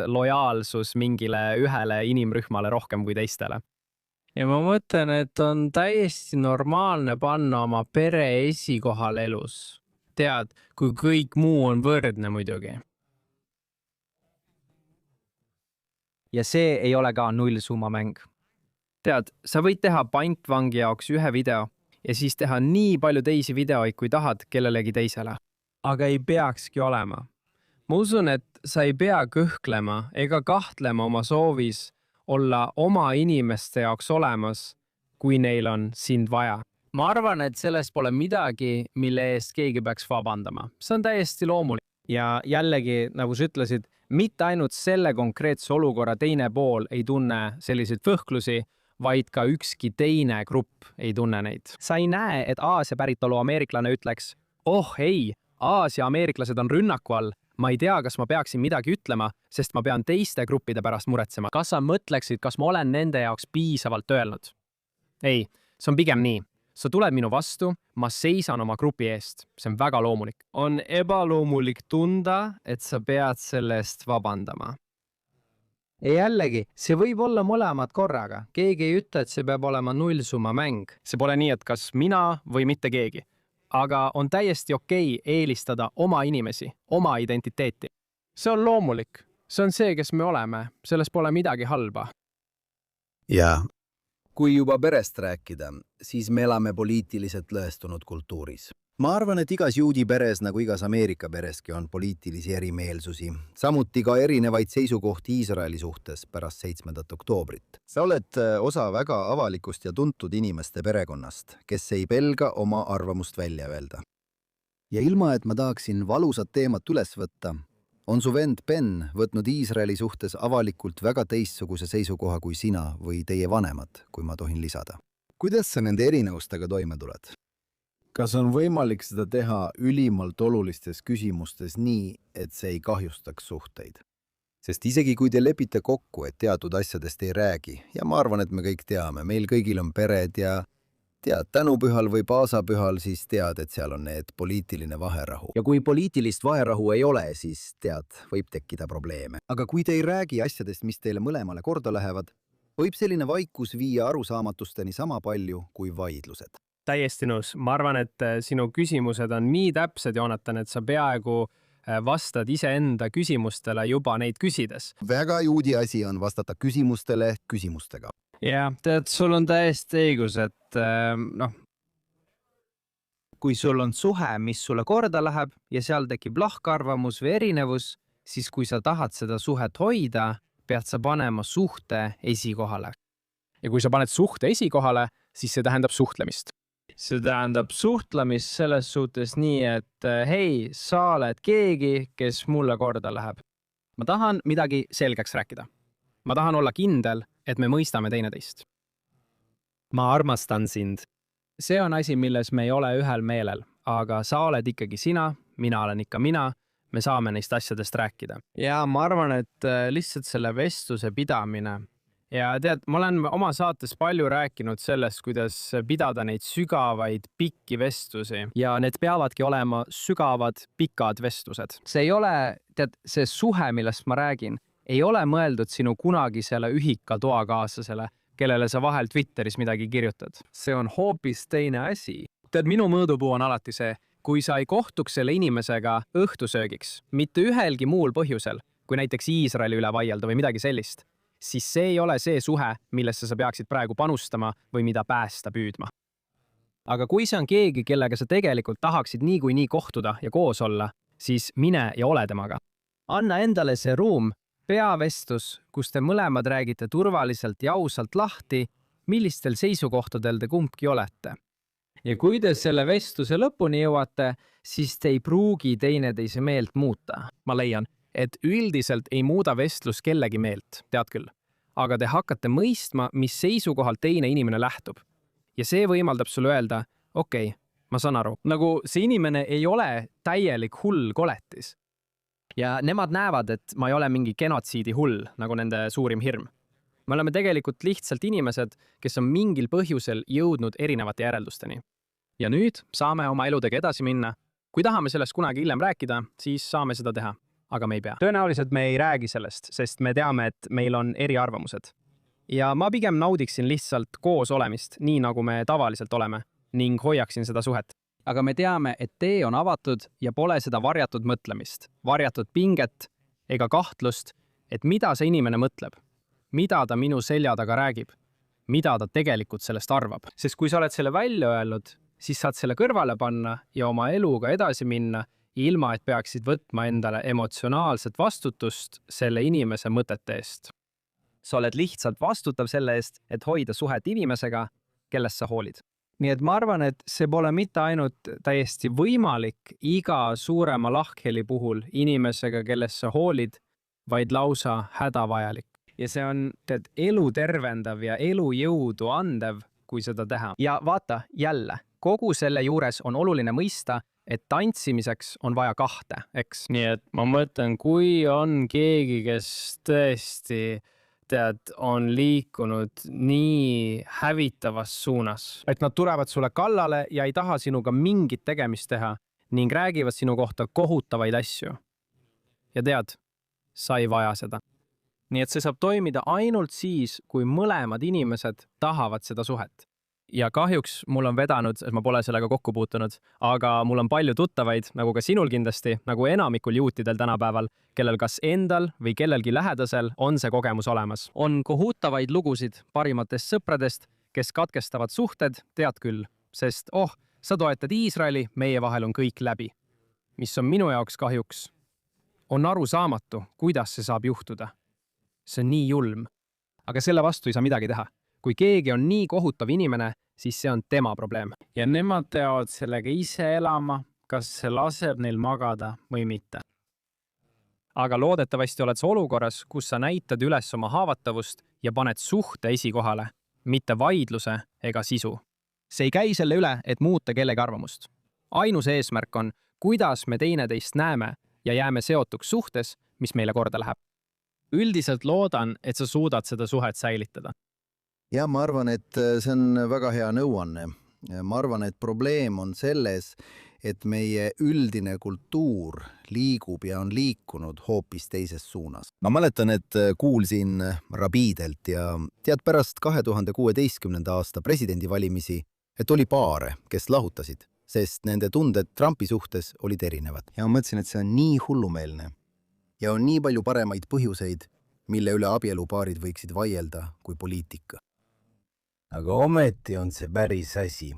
lojaalsus mingile ühele inimrühmale rohkem kui teistele. Ja ma mõtlen, et on täiesti normaalne panna oma pere esikohal elus. Tead, kui kõik muu on võrdne muidugi. Ja see ei ole ka nullsumma mäng. Tead, sa võid teha pantvangi jaoks ühe video ja siis teha nii palju teisi videoid, kui tahad kellelegi teisele. Aga ei peakski olema. Ma usun, et sa ei pea kõhklema ega kahtlema oma soovis olla oma inimeste jaoks olemas, kui neil on sind vaja. Ma arvan, et sellest pole midagi, mille eest keegi peaks vabandama. See on täiesti loomulik. Ja jällegi, nagu sa ütlesid, mitte ainult selle konkreetse olukorra teine pool ei tunne selliseid võhklusi, vaid ka ükski teine grupp ei tunne neid. Sa ei näe, et Aasia päritolu ameeriklane ütleks, ei, Aasia ameeriklased on rünnaku all. Ma ei tea, kas ma peaksin midagi ütlema, sest ma pean teiste gruppide pärast muretsema. Kas sa mõtleksid, kas ma olen nende jaoks piisavalt öelnud? Ei, see on pigem nii. Sa tuled minu vastu, ma seisan oma grupi eest. See on väga loomulik. On ebaloomulik tunda, et sa pead selle eest vabandama. Ja jällegi, see võib olla mõlemad korraga. Keegi ei ütle, et see peab olema nullsumma mäng. See pole nii, et kas mina või mitte keegi. Aga on täiesti okei eelistada oma inimesi, oma identiteeti. See on loomulik. See on see, kes me oleme. Selles pole midagi halba. Ja kui juba perest rääkida, siis me elame poliitiliselt lõhestunud kultuuris. Ma arvan, et igas juudi peres, nagu igas Ameerika pereski, on poliitilisi erimeelsusi. Samuti ka erinevaid seisukohti Iisraeli suhtes pärast 7. oktoobrit. Sa oled osa väga avalikust ja tuntud inimeste perekonnast, kes ei pelga oma arvamust välja öelda. Ja ilma, et ma tahaksin valusat teemat üles võtta, on su vend Ben võtnud Iisraeli suhtes avalikult väga teistsuguse seisukoha kui sina või teie vanemad, kui ma tohin lisada. Kuidas sa nende erinevustega toime tuled? Kas on võimalik seda teha ülimalt olulistes küsimustes nii, et see ei kahjustaks suhteid? Sest isegi kui te lepite kokku, et teatud asjadest ei räägi, ja ma arvan, et me kõik teame, meil kõigil on pered ja tead, tänupühal või paasapühal, siis tead, et seal on need poliitiline vaherahu. Ja kui poliitilist vaherahu ei ole, siis tead, võib tekkida probleeme. Aga kui te ei räägi asjadest, mis teile mõlemale korda lähevad, võib selline vaikus viia arusaamatusteni sama palju kui vaidlused. Täiesti nõus. Ma arvan, et sinu küsimused on nii täpsed, Joonatan, et sa peaaegu vastad iseenda küsimustele juba neid küsides. Väga juudi asi on vastata küsimustele küsimustega. Ja, tead, sul on täiesti õigus, et kui sul on suhe, mis sulle korda läheb ja seal tekib lahkarvamus või erinevus, siis kui sa tahad seda suhet hoida, pead sa panema suhte esikohale. Ja kui sa paned suhte esikohale, siis see tähendab suhtlemist. See tähendab suhtlemist selles suhtes nii, et hei, sa oled keegi, kes mulle korda läheb. Ma tahan midagi selgeks rääkida. Ma tahan olla kindel, et me mõistame teineteist. ma armastan sind. see on asi, milles me ei ole ühel meelel, aga sa oled ikkagi sina, mina olen ikka mina, me saame neist asjadest rääkida. ja ma arvan, et lihtsalt selle vestluse pidamine ja tead, ma olen oma saates palju rääkinud sellest, kuidas pidada neid sügavaid pikki vestlusi ja need peavadki olema sügavad pikad vestlused. see ei ole, tead, see suhe, millest ma räägin, ei ole mõeldud sinu kunagisele ühika toakaaslasele, kellele sa vahel Twitteris midagi kirjutad. see on hoopis teine asi. tead, minu mõõdupuu on alati see, kui sa ei kohtuks selle inimesega õhtusöögiks, mitte ühelgi muul põhjusel, kui näiteks Iisraeli üle vaielda või midagi sellist, siis see ei ole see suhe, millesse sa peaksid praegu panustama või mida päästa püüdma. Aga kui see on keegi, kellega sa tegelikult tahaksid niikuinii kohtuda ja koos olla, siis mine ja ole temaga. Anna endale see ruum, peavestlus, kus te mõlemad räägite turvaliselt ja ausalt lahti, millistel seisukohtadel te kumbki olete. Ja kui te selle vestluse lõpuni jõuate, siis te ei pruugi teineteise meelt muuta. Ma leian, et üldiselt ei muuda vestlus kellegi meelt, tead küll. Aga te hakkate mõistma, mis seisukohalt teine inimene lähtub. Ja see võimaldab sulle öelda, okei, ma saan aru. Nagu see inimene ei ole täielik hull koletis. Ja nemad näevad, et ma ei ole mingi genotsiidi hull, nagu nende suurim hirm. Me oleme tegelikult lihtsalt inimesed, kes on mingil põhjusel jõudnud erinevate järeldusteni. Ja nüüd saame oma eludega edasi minna. Kui tahame sellest kunagi hiljem rääkida, siis saame seda teha. Aga me ei pea. Tõenäoliselt me ei räägi sellest, sest me teame, et meil on eriarvamused. Ja ma pigem naudiksin lihtsalt koos olemist, nii nagu me tavaliselt oleme, ning hoiaksin seda suhet. Aga me teame, et tee on avatud ja pole seda varjatud mõtlemist, varjatud pinget ega kahtlust, et mida see inimene mõtleb, mida ta minu selja taga räägib, mida ta tegelikult sellest arvab. Sest kui sa oled selle välja öelnud, siis saad selle kõrvale panna ja oma eluga edasi minna, ilma et peaksid võtma endale emotsionaalset vastutust selle inimese mõtete eest. Sa oled lihtsalt vastutav selle eest, et hoida suhet inimesega, kellest sa hoolid. Nii et ma arvan, et see pole mitte ainult täiesti võimalik iga suurema lahkheli puhul inimesega, kellest sa hoolid, vaid lausa hädavajalik. Ja see on elu tervendav ja elu jõudu andev, kui seda teha. Ja vaata, jälle, kogu selle juures on oluline mõista, et tantsimiseks on vaja kahte, eks? Nii et ma mõtlen, kui on keegi, kes tõesti on liikunud nii hävitavas suunas, et nad tulevad sulle kallale ja ei taha sinuga mingit tegemist teha ning räägivad sinu kohta kohutavaid asju. Ja tead, sa ei vaja seda. Nii et see saab toimida ainult siis, kui mõlemad inimesed tahavad seda suhet. Ja kahjuks mul on vedanud, et ma pole sellega kokku puutunud, aga mul on palju tuttavaid, nagu ka sinul kindlasti, nagu enamikul juutidel tänapäeval, kellel kas endal või kellelgi lähedasel on see kogemus olemas. On kohutavaid lugusid parimatest sõpradest, kes katkestavad suhted, tead küll, sest sa toetad Iisraeli, meie vahel on kõik läbi. Mis on minu jaoks kahjuks, on arusaamatu, kuidas see saab juhtuda. See on nii julm, aga selle vastu ei saa midagi teha. Kui keegi on nii kohutav inimene, siis see on tema probleem. Ja nemad teavad sellega ise elama, kas see laseb neil magada või mitte. Aga loodetavasti oled sa olukorras, kus sa näitad üles oma haavatavust ja paned suhte esikohale, mitte vaidluse ega sisu. See ei käi selle üle, et muuta kellegi arvamust. Ainus eesmärk on, kuidas me teineteist näeme ja jääme seotuks suhtes, mis meile korda läheb. Üldiselt loodan, et sa suudad seda suhet säilitada. Ja ma arvan, et see on väga hea nõuanne. Ma arvan, et probleem on selles, et meie üldine kultuur liigub ja on liikunud hoopis teises suunas. Ma mäletan, et kuulsin rabiidelt ja tead pärast 2016. aasta presidendivalimisi, et oli paare, kes lahutasid, sest nende tunded Trumpi suhtes olid erinevad. Ja ma mõtlesin, et see on nii hullumeelne ja on nii palju paremaid põhjuseid, mille üle abielupaarid võiksid vaielda kui poliitika. Aga ometi on see päris asi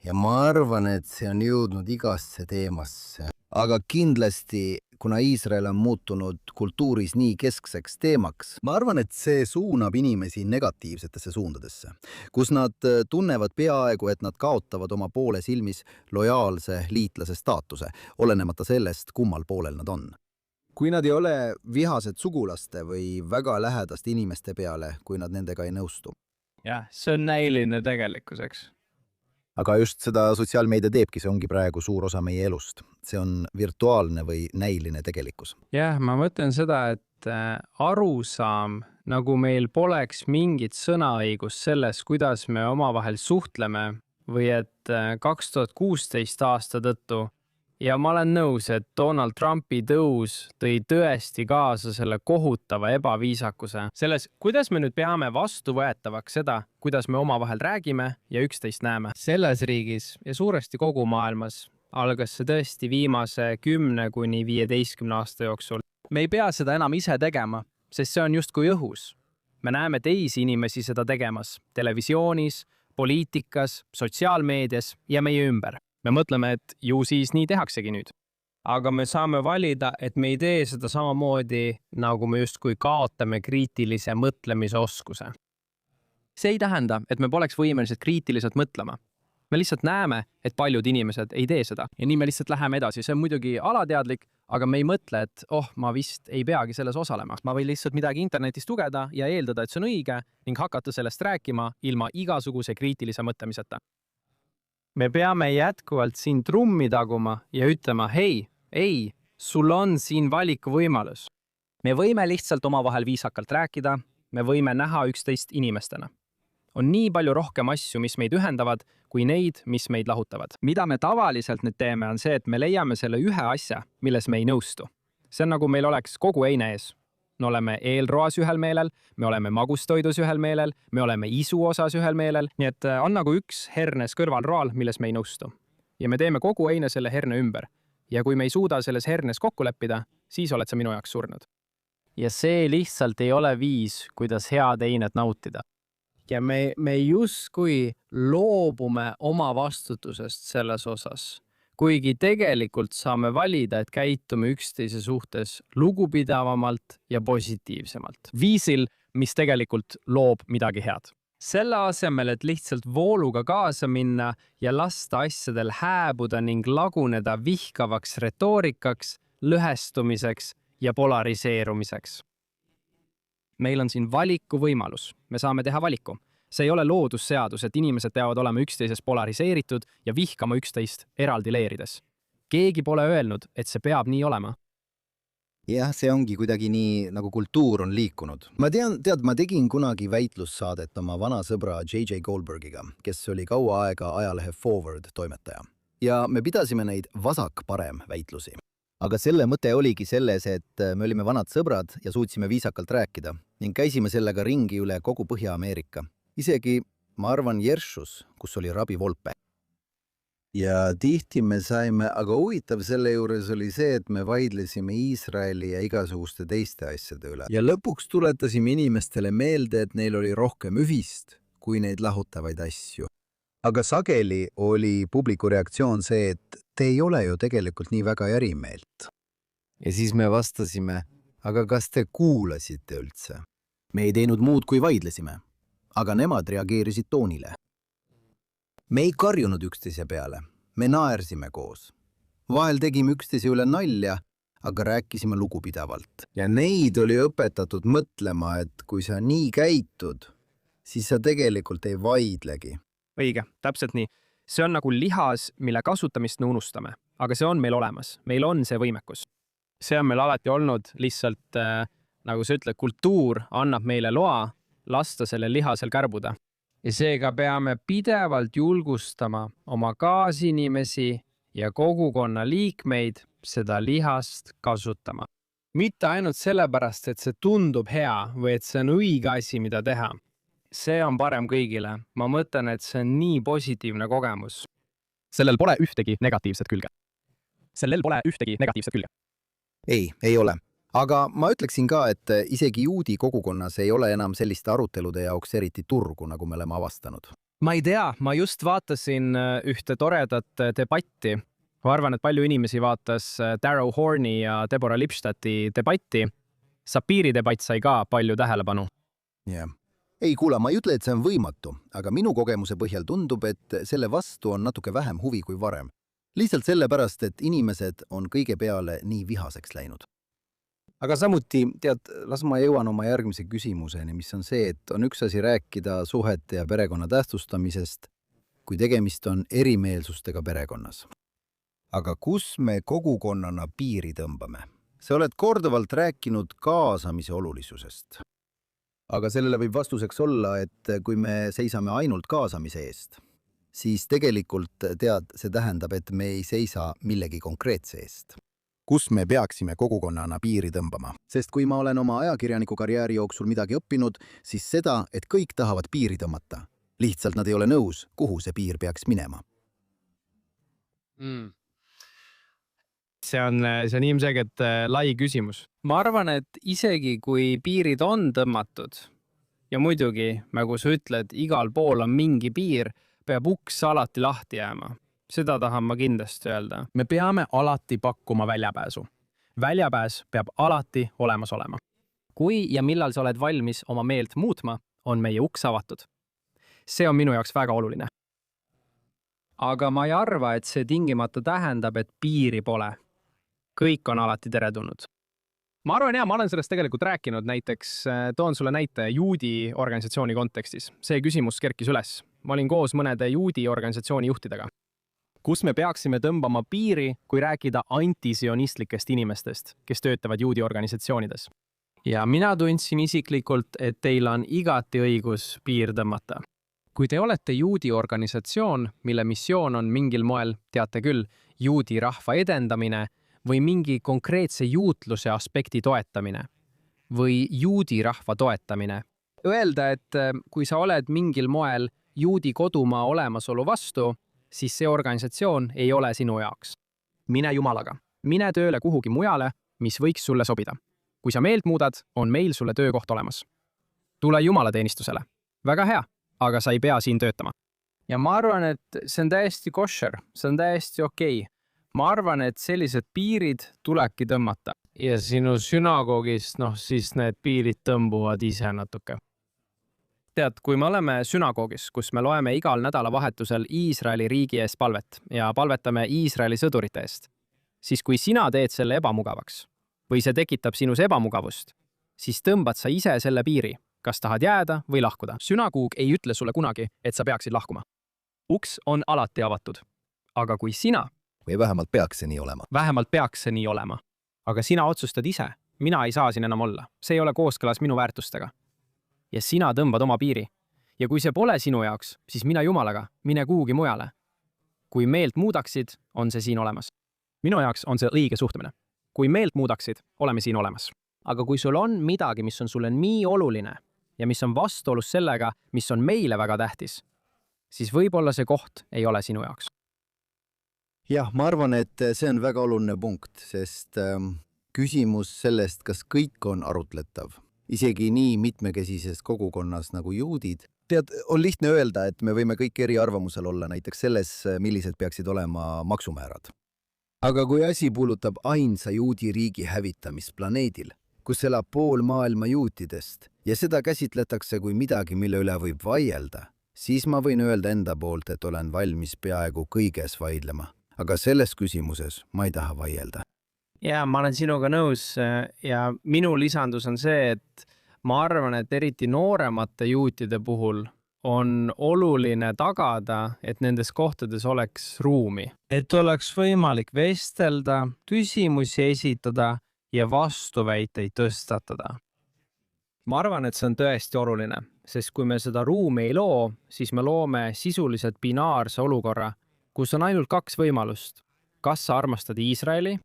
ja ma arvan, et see on jõudnud igasse teemasse. Aga kindlasti, kuna Iisrael on muutunud kultuuris nii keskseks teemaks, ma arvan, et see suunab inimesi negatiivsetesse suundadesse, kus nad tunnevad peaaegu, et nad kaotavad oma poole silmis lojaalse liitlase staatuse, olenemata sellest, kummal poolel nad on. Kui nad ei ole vihased sugulaste või väga lähedaste inimeste peale, kui nad nendega ei nõustu. jah, see on näiline tegelikkus, eks. aga just seda sotsiaalmeedia teebki, see ongi praegu suur osa meie elust. See on virtuaalne või näiline tegelikkus. Jah, ma mõtlen seda, et arusaam, nagu meil poleks mingit sõnaõigust selles, kuidas me omavahel suhtleme või et 2016 aasta tõttu. Ja ma olen nõus, et Donald Trumpi tõus tõi tõesti kaasa selle kohutava ebaviisakuse. Selles, kuidas me nüüd peame vastuvõetavaks seda, kuidas me omavahel räägime ja üksteist näeme. Selles riigis ja suuresti kogu maailmas algas see tõesti viimase 10 kuni 15 aasta jooksul. Me ei pea seda enam ise tegema, sest see on justkui õhus. Me näeme teisi inimesi seda tegemas televisioonis, poliitikas, sotsiaalmeedias ja meie ümber. Me mõtleme, et ju siis nii tehaksegi nüüd. Aga me saame valida, et me ei tee seda samamoodi, nagu me justkui kaotame kriitilise mõtlemisoskuse. See ei tähenda, et me poleks võimelised kriitiliselt mõtlema. Me lihtsalt näeme, et paljud inimesed ei tee seda. Ja nii me lihtsalt läheme edasi. See on muidugi alateadlik, aga me ei mõtle, et ma vist ei peagi selles osalema. Ma võin lihtsalt midagi internetis tugeda ja eeldada, et see on õige ning hakata sellest rääkima ilma igasuguse kriitilise mõtlemiseta. Me peame jätkuvalt siin trummi taguma ja ütlema, ei, sul on siin valikuvõimalus. Me võime lihtsalt omavahel viisakalt rääkida, me võime näha üksteist inimestena. On nii palju rohkem asju, mis meid ühendavad, kui neid, mis meid lahutavad. Mida me tavaliselt nüüd teeme, on see, et me leiame selle ühe asja, milles me ei nõustu. See on nagu meil oleks kogu eine ees. Me oleme eelroas ühel meelel, me oleme magustoidus ühel meelel, me oleme isu osas ühel meelel, nii et on nagu üks hernes kõrvalroal, milles me ei nõustu. Ja me teeme kogu eine selle herne ümber. Ja kui me ei suuda selles hernes kokku leppida, siis oled sa minu jaoks surnud. Ja see lihtsalt ei ole viis, kuidas head einet nautida. Ja me justkui loobume oma vastutusest selles osas. Kuigi tegelikult saame valida, et käitume üksteise suhtes lugupidavamalt ja positiivsemalt. Viisil, mis tegelikult loob midagi head. Selle asemel, et lihtsalt vooluga kaasa minna ja lasta asjadel hääbuda ning laguneda vihkavaks retoorikaks, lõhestumiseks ja polariseerumiseks. Meil on siin valikuvõimalus. Me saame teha valiku. See ei ole loodusseadus, et inimesed peavad olema üksteises polariseeritud ja vihkama üksteist eraldi leerides. Keegi pole öelnud, et see peab nii olema. Jah, see ongi kuidagi nii, nagu kultuur on liikunud. Ma tegin kunagi väitlussaadet oma vana sõbra J.J. Goldbergiga, kes oli kaua aega ajalehe Forward toimetaja. Ja me pidasime neid vasak-parem väitlusi. Aga selle mõte oligi selles, et me olime vanad sõbrad ja suutsime viisakalt rääkida ning käisime sellega ringi üle kogu Põhja-Ameerika. Isegi, ma arvan, Jeršus, kus oli Rabi Volpe. Ja tihti me saime, aga huvitav selle juures oli see, et me vaidlesime Iisraeli ja igasuguste teiste asjade üle. Ja lõpuks tuletasime inimestele meelde, et neil oli rohkem ühist kui neid lahutavaid asju. Aga sageli oli publiku reaktsioon see, et te ei ole ju tegelikult nii väga erimeelt. Ja siis me vastasime, aga kas te kuulasite üldse? Me ei teinud muud, kui vaidlesime. Aga nemad reageerisid toonile. Me ei karjunud üksteise peale, me naersime koos. Vahel tegime üksteise üle nalja, aga rääkisime lugupidavalt. Ja neid oli õpetatud mõtlema, et kui sa nii käitud, siis sa tegelikult ei vaidlegi. Õige, täpselt nii. See on nagu lihas, mille kasutamist me unustame, aga see on meil olemas. Meil on see võimekus. See on meil alati olnud lihtsalt, nagu sa ütled, kultuur annab meile loa lasta selle lihasel kärbuda. Ja seega peame pidevalt julgustama oma kaasinimesi ja kogukonna liikmeid seda lihast kasutama. Mitte ainult sellepärast, et see tundub hea või et see on õige asi, mida teha. See on parem kõigile. Ma mõtlen, et see on nii positiivne kogemus. Sellel pole ühtegi negatiivset külge. Ei ole. Aga ma ütleksin ka, et isegi juudi kogukonnas ei ole enam selliste arutelude jaoks eriti turgu, nagu me oleme avastanud. Ma ei tea, ma just vaatasin ühte toredat debatti. Ma arvan, et palju inimesi vaatas Darrow Horni ja Deborah Lipstadti debatti. Sapiri debatt sai ka palju tähelepanu. Yeah. Ei kuula, ma ei ütle, et see on võimatu, aga minu kogemuse põhjal tundub, et selle vastu on natuke vähem huvi kui varem. Lihtsalt sellepärast, et inimesed on kõige peale nii vihaseks läinud. aga samuti, tead, las ma jõuan oma järgmise küsimuseni, mis on see, et on üks asi rääkida suhete ja perekonna tähtsustamisest, kui tegemist on erimeelsustega perekonnas. Aga kus me kogukonnana piiri tõmbame? Sa oled korduvalt rääkinud kaasamise olulisusest. Aga sellele võib vastuseks olla, et kui me seisame ainult kaasamise eest, siis tegelikult, tead, see tähendab, et me ei seisa millegi konkreetse eest. Kus me peaksime kogukonnana piiri tõmbama? Sest kui ma olen oma ajakirjaniku karjääri jooksul midagi õppinud, siis seda, et kõik tahavad piiri tõmmata. Lihtsalt nad ei ole nõus, kuhu see piir peaks minema. See on ilmselgelt lai küsimus. Ma arvan, et isegi kui piirid on tõmmatud ja muidugi, nagu sa ütled, igal pool on mingi piir, peab uks alati lahti jääma. Seda tahan ma kindlasti öelda. Me peame alati pakkuma väljapääsu. Väljapääs peab alati olemas olema. Kui ja millal sa oled valmis oma meelt muutma, on meie uks avatud. See on minu jaoks väga oluline. Aga ma ei arva, et see tingimata tähendab, et piiri pole. Kõik on alati teretulnud. Ma arvan, ma olen sellest tegelikult rääkinud, näiteks toon sulle näite juudi organisatsiooni kontekstis. See küsimus kerkis üles. Ma olin koos mõnede juudi organisatsiooni juhtidega. Kus me peaksime tõmbama piiri, kui rääkida antisionistlikest inimestest, kes töötavad juudi organisatsioonides? Ja mina tundsin isiklikult, et teil on igati õigus piir tõmmata. Kui te olete juudi organisatsioon, mille missioon on mingil moel, teate küll, juudi rahva edendamine või mingi konkreetse juutluse aspekti toetamine või juudi rahva toetamine. Öelda, et kui sa oled mingil moel juudi kodumaa olemasolu vastu, siis see organisatsioon ei ole sinu jaoks. Mine jumalaga. Mine tööle kuhugi mujale, mis võiks sulle sobida. Kui sa meelt muudad, on meil sulle töökoht olemas. Tule jumalateenistusele. Väga hea, aga sa ei pea siin töötama. Ja ma arvan, et see on täiesti kosher, see on täiesti okei. Ma arvan, et sellised piirid tulebki tõmmata. Ja sinu sünagoogis, siis need piirid tõmbuvad ise natuke. Tead, kui me oleme sünagoogis, kus me loeme igal nädalavahetusel Iisraeli riigi eest palvet ja palvetame Iisraeli sõdurite eest, siis kui sina teed selle ebamugavaks või see tekitab sinus ebamugavust, siis tõmbad sa ise selle piiri, kas tahad jääda või lahkuda. Sünagoog ei ütle sulle kunagi, et sa peaksid lahkuma. Uks on alati avatud. Aga kui sina või vähemalt peaks see nii olema. Vähemalt peaks see nii olema. Aga sina otsustad ise. Mina ei saa siin enam olla. See ei ole kooskõlas minu väärtustega. Ja sina tõmbad oma piiri. Ja kui see pole sinu jaoks, siis mine jumalaga, mine kuhugi mujale. Kui meelt muudaksid, on see siin olemas. Minu jaoks on see õige suhtumine. Kui meelt muudaksid, oleme siin olemas. Aga kui sul on midagi, mis on sulle nii oluline ja mis on vastuolus sellega, mis on meile väga tähtis, siis võib-olla see koht ei ole sinu jaoks. Jah, ma arvan, et see on väga oluline punkt, sest küsimus sellest, kas kõik on arutletav, isegi nii mitmekesises kogukonnas nagu juudid. Tead, on lihtne öelda, et me võime kõik eri arvamusel olla näiteks selles, millised peaksid olema maksumäärad. Aga kui asi puudutab ainsa juudi riigi hävitamist planeedil, kus elab pool maailma juutidest ja seda käsitletakse kui midagi, mille üle võib vaielda, siis ma võin öelda enda poolt, et olen valmis peaaegu kõiges vaidlema. Aga selles küsimuses ma ei taha vaielda. Ja ma olen sinuga nõus ja minu lisandus on see, et ma arvan, et eriti nooremate juutide puhul on oluline tagada, et nendes kohtades oleks ruumi. Et oleks võimalik vestelda, küsimusi esitada ja vastuväiteid tõstatada. Ma arvan, et see on tõesti oluline, sest kui me seda ruumi ei loo, siis me loome sisuliselt binaarse olukorra, kus on ainult kaks võimalust. Kas sa armastad Iisraeli?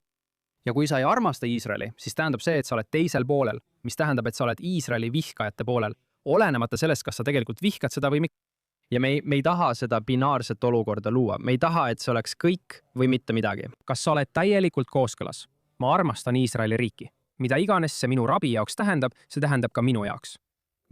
Ja kui sa ei armasta Iisraeli, siis tähendab see, et sa oled teisel poolel, mis tähendab, et sa oled Iisraeli vihkajate poolel, olenemata sellest, kas sa tegelikult vihkad seda või mitte. Ja me ei taha seda binaarset olukorda luua. Me ei taha, et see oleks kõik või mitte midagi. Kas sa oled täielikult kooskõlas? Ma armastan Iisraeli riiki. Mida iganes see minu rabi jaoks tähendab, see tähendab ka minu jaoks.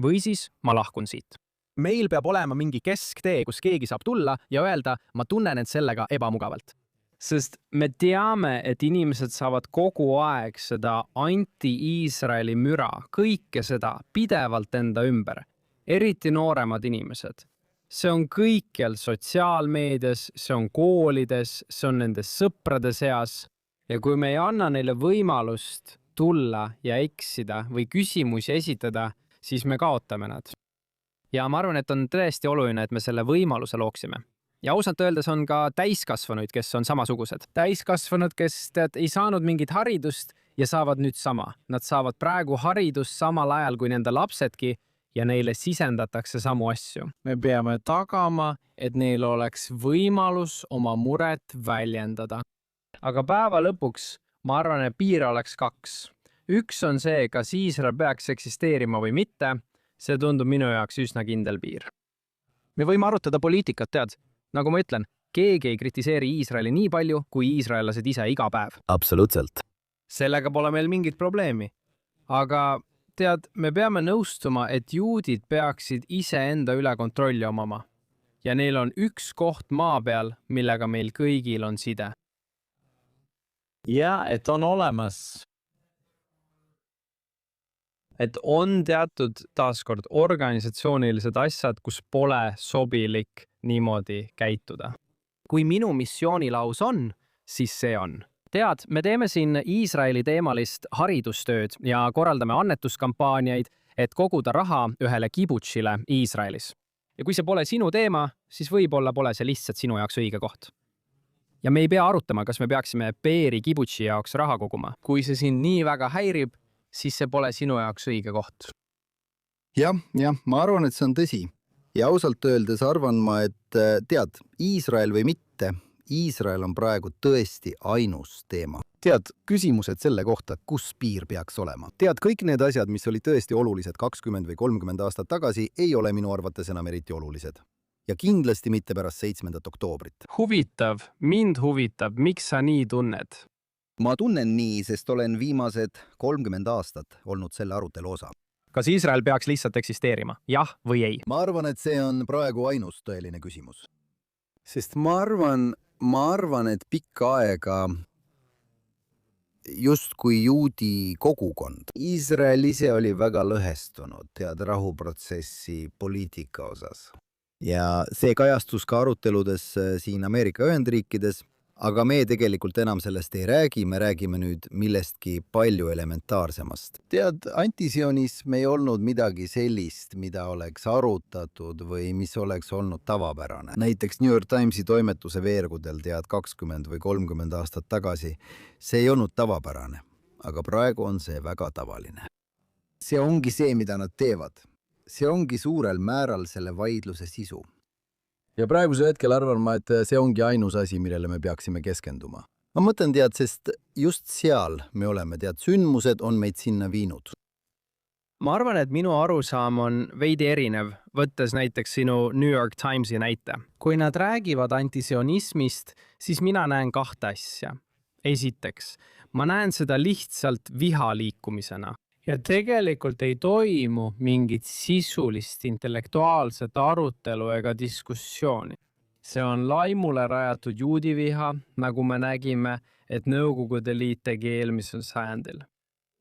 Või siis ma lahkun siit. Meil peab olema mingi kesktee, kus keegi saab tulla ja öelda, ma tunnen end sellega ebamugavalt. Sest me teame, et inimesed saavad kogu aeg seda anti-Iisraeli müra, kõike seda pidevalt enda ümber. Eriti nooremad inimesed. See on kõikjal sotsiaalmeedias, see on koolides, see on nende sõprade seas. Ja kui me ei anna neile võimalust tulla ja eksida või küsimusi esitada, siis me kaotame nad. Ja ma arvan, et on tõesti oluline, et me selle võimaluse looksime. Ja ausalt öeldes on ka täiskasvanuid, kes on samasugused. Täiskasvanud, kes ei saanud mingit haridust ja saavad nüüd sama. Nad saavad praegu haridust samal ajal kui nende lapsedki ja neile sisendatakse samu asju. Me peame tagama, et neil oleks võimalus oma muret väljendada. Aga päeva lõpuks ma arvan, et piire oleks 2. Üks on see, kas Iisrael peaks eksisteerima või mitte. See tundub minu jaoks üsna kindel piir. Me võime arutada poliitikat, tead. Nagu ma ütlen, keegi ei kritiseeri Iisraeli nii palju, kui iisraellased ise iga päev. Absoluutselt. Sellega pole meil mingit probleemi. Aga tead, me peame nõustuma, et juudid peaksid iseenda üle kontrolli omama. Ja neil on üks koht maa peal, millega meil kõigil on side. Ja, et on olemas. Et on teatud taaskord organisatsioonilised asjad, kus pole sobilik niimoodi käituda. Kui minu missioonilaus on, siis see on. Tead, me teeme siin Iisraeli teemalist haridustööd ja korraldame annetuskampaaniaid, et koguda raha ühele kibutsile Iisraelis. Ja kui see pole sinu teema, siis võib-olla pole see lihtsalt sinu jaoks õige koht. Ja me ei pea arutama, kas me peaksime Beeri kibutsi jaoks raha koguma. Kui see sind nii väga häirib, siis see pole sinu jaoks õige koht. Jah, ma arvan, et see on tõsi. Ja ausalt öeldes arvan ma, et tead, Iisrael või mitte, Iisrael on praegu tõesti ainus teema. Tead, küsimused selle kohta, kus piir peaks olema. Tead, kõik need asjad, mis oli tõesti olulised 20 või 30 aastat tagasi, ei ole minu arvates enam eriti olulised. Ja kindlasti mitte pärast 7. oktoobrit. Huvitav, mind huvitab, miks sa nii tunned? Ma tunnen nii, sest olen viimased 30 aastat olnud selle arutelu osa. Kas Iisrael peaks lihtsalt eksisteerima? Jah või ei? Ma arvan, et see on praegu ainus tõeline küsimus. Sest ma arvan, et pikka aega justkui juudi kogukond. Iisrael ise oli väga lõhestunud, tead, rahuprotsessi poliitika osas. Ja see kajastus ka aruteludes siin Ameerika Ühendriikides, aga me tegelikult enam sellest ei räägi, me räägime nüüd millestki palju elementaarsemast. Tead, antisionism ei olnud midagi sellist, mida oleks arutatud või mis oleks olnud tavapärane. Näiteks New York Timesi toimetuse veergudel, tead, 20 või 30 aastat tagasi, see ei olnud tavapärane, aga praegu on see väga tavaline. See ongi see, mida nad teevad. See ongi suurel määral selle vaidluse sisu. Ja praeguse hetkel arvan ma, et see ongi ainus asi, millele me peaksime keskenduma. Ma mõtlen, tead, sest just seal me oleme, tead, sündmused on meid sinna viinud. Ma arvan, et minu arusaam on veidi erinev, võttes näiteks sinu New York Timesi näite. Kui nad räägivad antisionismist, siis mina näen 2 asja. Esiteks, ma näen seda lihtsalt vihaliikumisena. Ja tegelikult ei toimu mingit sisulist intellektuaalset arutelu ega diskussiooni. See on laimule rajatud juudiviha, nagu me nägime, et Nõukogude Liit tegi eelmisel sajandil.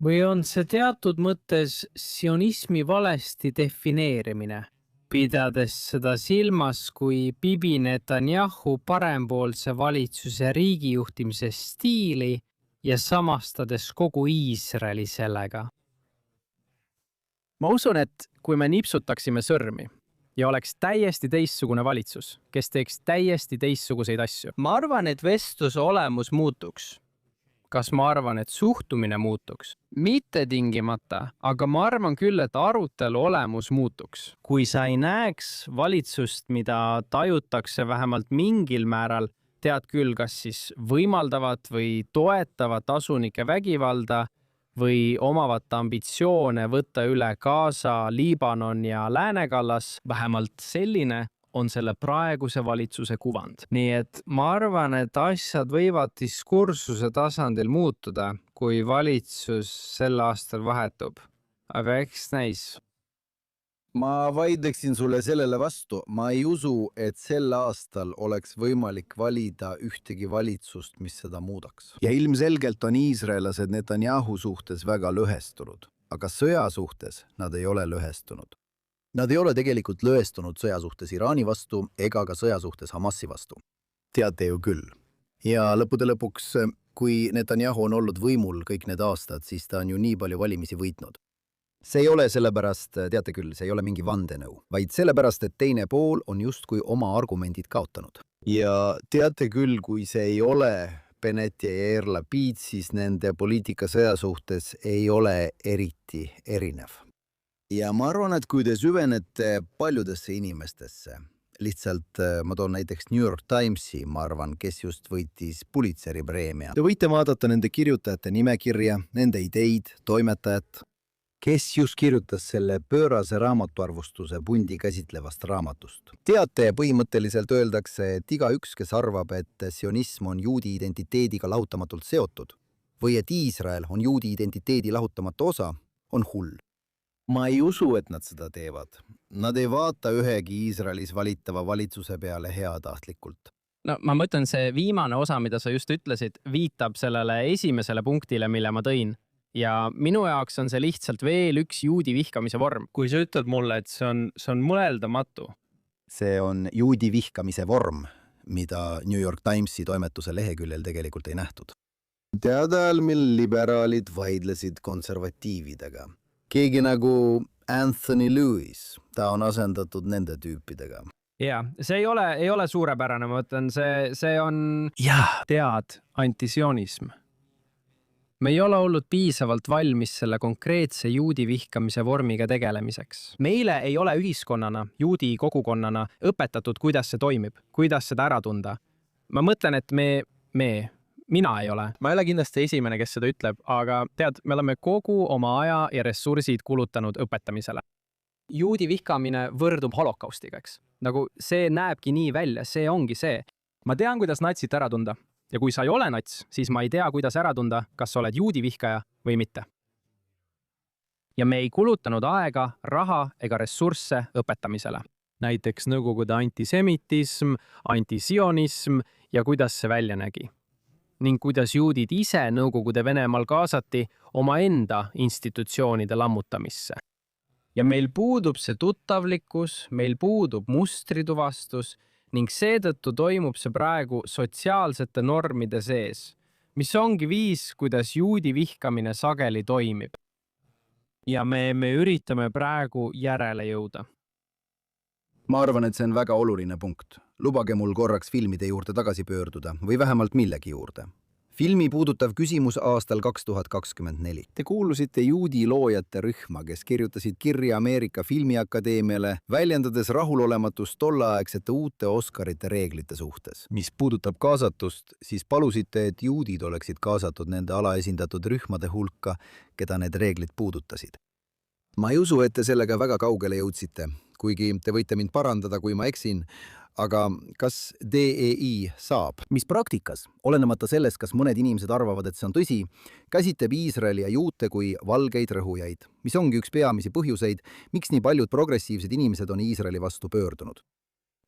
Või on see teatud mõttes sionismi valesti defineerimine, pidades seda silmas kui Bibi Netanyahu parempoolse valitsuse riigijuhtimise stiili ja samastades kogu Iisraeli sellega. Ma usun, et kui me nipsutaksime sõrmi ja oleks täiesti teistsugune valitsus, kes teeks täiesti teistsuguseid asju. Ma arvan, et vestluse olemus muutuks. Kas ma arvan, et suhtumine muutuks? Mitte tingimata, aga ma arvan küll, et arutelu olemus muutuks. Kui sa ei näeks valitsust, mida tajutakse vähemalt mingil määral, tead küll, kas siis võimaldavat või toetavat asunike vägivalda, või omavat ambitsioone võtta üle Gaza, Liibanon ja Läänekallas, vähemalt selline on selle praeguse valitsuse kuvand. Nii et ma arvan, et asjad võivad diskursuse tasandil muutuda, kui valitsus sel aastal vahetub. Aga eks näis. Ma vaidleksin sulle sellele vastu. Ma ei usu, et sel aastal oleks võimalik valida ühtegi valitsust, mis seda muudaks. Ja ilmselgelt on iisraelased Netanyahu suhtes väga lõhestunud, aga sõja suhtes nad ei ole lõhestunud. Nad ei ole tegelikult lõhestunud sõja suhtes Iraani vastu ega ka sõja suhtes Hamasi vastu. Teate ju küll. Ja lõppude lõpuks Kui Netanyahu on olnud võimul kõik need aastad, siis ta on ju nii palju valimisi võitnud. See ei ole sellepärast, teate küll, see ei ole mingi vandenõu, vaid sellepärast, et teine pool on justkui oma argumendid kaotanud. Ja teate küll, kui see ei ole Bennett ja Yair Lapid, siis nende poliitikasõja suhtes ei ole eriti erinev. Ja ma arvan, et kui te süvenete paljudesse inimestesse, lihtsalt ma toon näiteks New York Timesi, ma arvan, kes just võitis Pulitzeri preemia. Te võite vaadata nende kirjutajate nimekirja, nende ideid, toimetajat, kes just kirjutas selle pöörase raamatuarvustuse pundi käsitlevast raamatust. Teate, põhimõtteliselt öeldakse, et igaüks, kes arvab, et sionism on juudi identiteediga lahutamatult seotud või et Iisrael on juudi identiteedi lahutamatu osa, on hull. Ma ei usu, et nad seda teevad. Nad ei vaata ühegi Iisraelis valitava valitsuse peale heatahtlikult. No ma mõtlen, see viimane osa, mida sa just ütlesid, viitab sellele esimesele punktile, mille ma tõin. Ja minu jaoks on see lihtsalt veel üks juudi vihkamise vorm. Kui sa ütled mulle, et see on mõeldamatu. See on juudi vihkamise vorm, mida New York Timesi toimetuse leheküljel tegelikult ei nähtud. Teadal, mil liberaalid vaidlesid konservatiividega. Keegi nagu Anthony Lewis, ta on asendatud nende tüüpidega. Ja, see ei ole suurepärane, ma mõtlen, see on... Tead, antisionism. Me ei ole olnud piisavalt valmis selle konkreetse juudi vihkamise vormiga tegelemiseks. Meile ei ole ühiskonnana, juudi kogukonnana õpetatud, kuidas see toimib, kuidas seda ära tunda. Ma mõtlen, et mina ei ole. Ma ei ole kindlasti esimene, kes seda ütleb, aga tead, me oleme kogu oma aja ja ressursid kulutanud õpetamisele. Juudi vihkamine võrdub holokaustiga, eks. Nagu see näebki nii välja, see ongi see. Ma tean, kuidas natsit ära tunda. Ja kui sa ei ole nats, siis ma ei tea, kuidas ära tunda, kas sa oled juudi vihkaja või mitte. Ja me ei kulutanud aega, raha ega ressursse õpetamisele. Näiteks Nõukogude antisemitism, antisionism ja kuidas see välja nägi. Ning kuidas juudid ise Nõukogude Venemaal kaasati omaenda institutsioonide lammutamisse. Ja meil puudub see tuttavlikkus, meil puudub mustrituvastus ning seetõttu toimub see praegu sotsiaalsete normide sees, mis ongi viis, kuidas juudi vihkamine sageli toimib. Ja me üritame praegu järele jõuda. Ma arvan, et see on väga oluline punkt. Lubage mul korraks filmide juurde tagasi pöörduda või vähemalt millegi juurde. Filmi puudutav küsimus aastal 2024. Te kuulusite juudi loojate rühma, kes kirjutasid kirja Ameerika Filmiakadeemiale, väljendades rahulolematust tolleaegsete uute Oscarite reeglite suhtes. Mis puudutab kaasatust, siis palusite, et juudid oleksid kaasatud nende alaesindatud rühmade hulka, keda need reeglid puudutasid. Ma ei usu, et te sellega väga kaugele jõudsite, kuigi te võite mind parandada, kui ma eksin, aga kas DEI saab, mis praktikas, olenemata sellest, kas mõned inimesed arvavad, et see on tõsi, käsitleb Iisraeli ja juute kui valgeid rõhujaid, mis ongi üks peamisi põhjuseid, miks nii paljud progressiivsed inimesed on Iisraeli vastu pöördunud.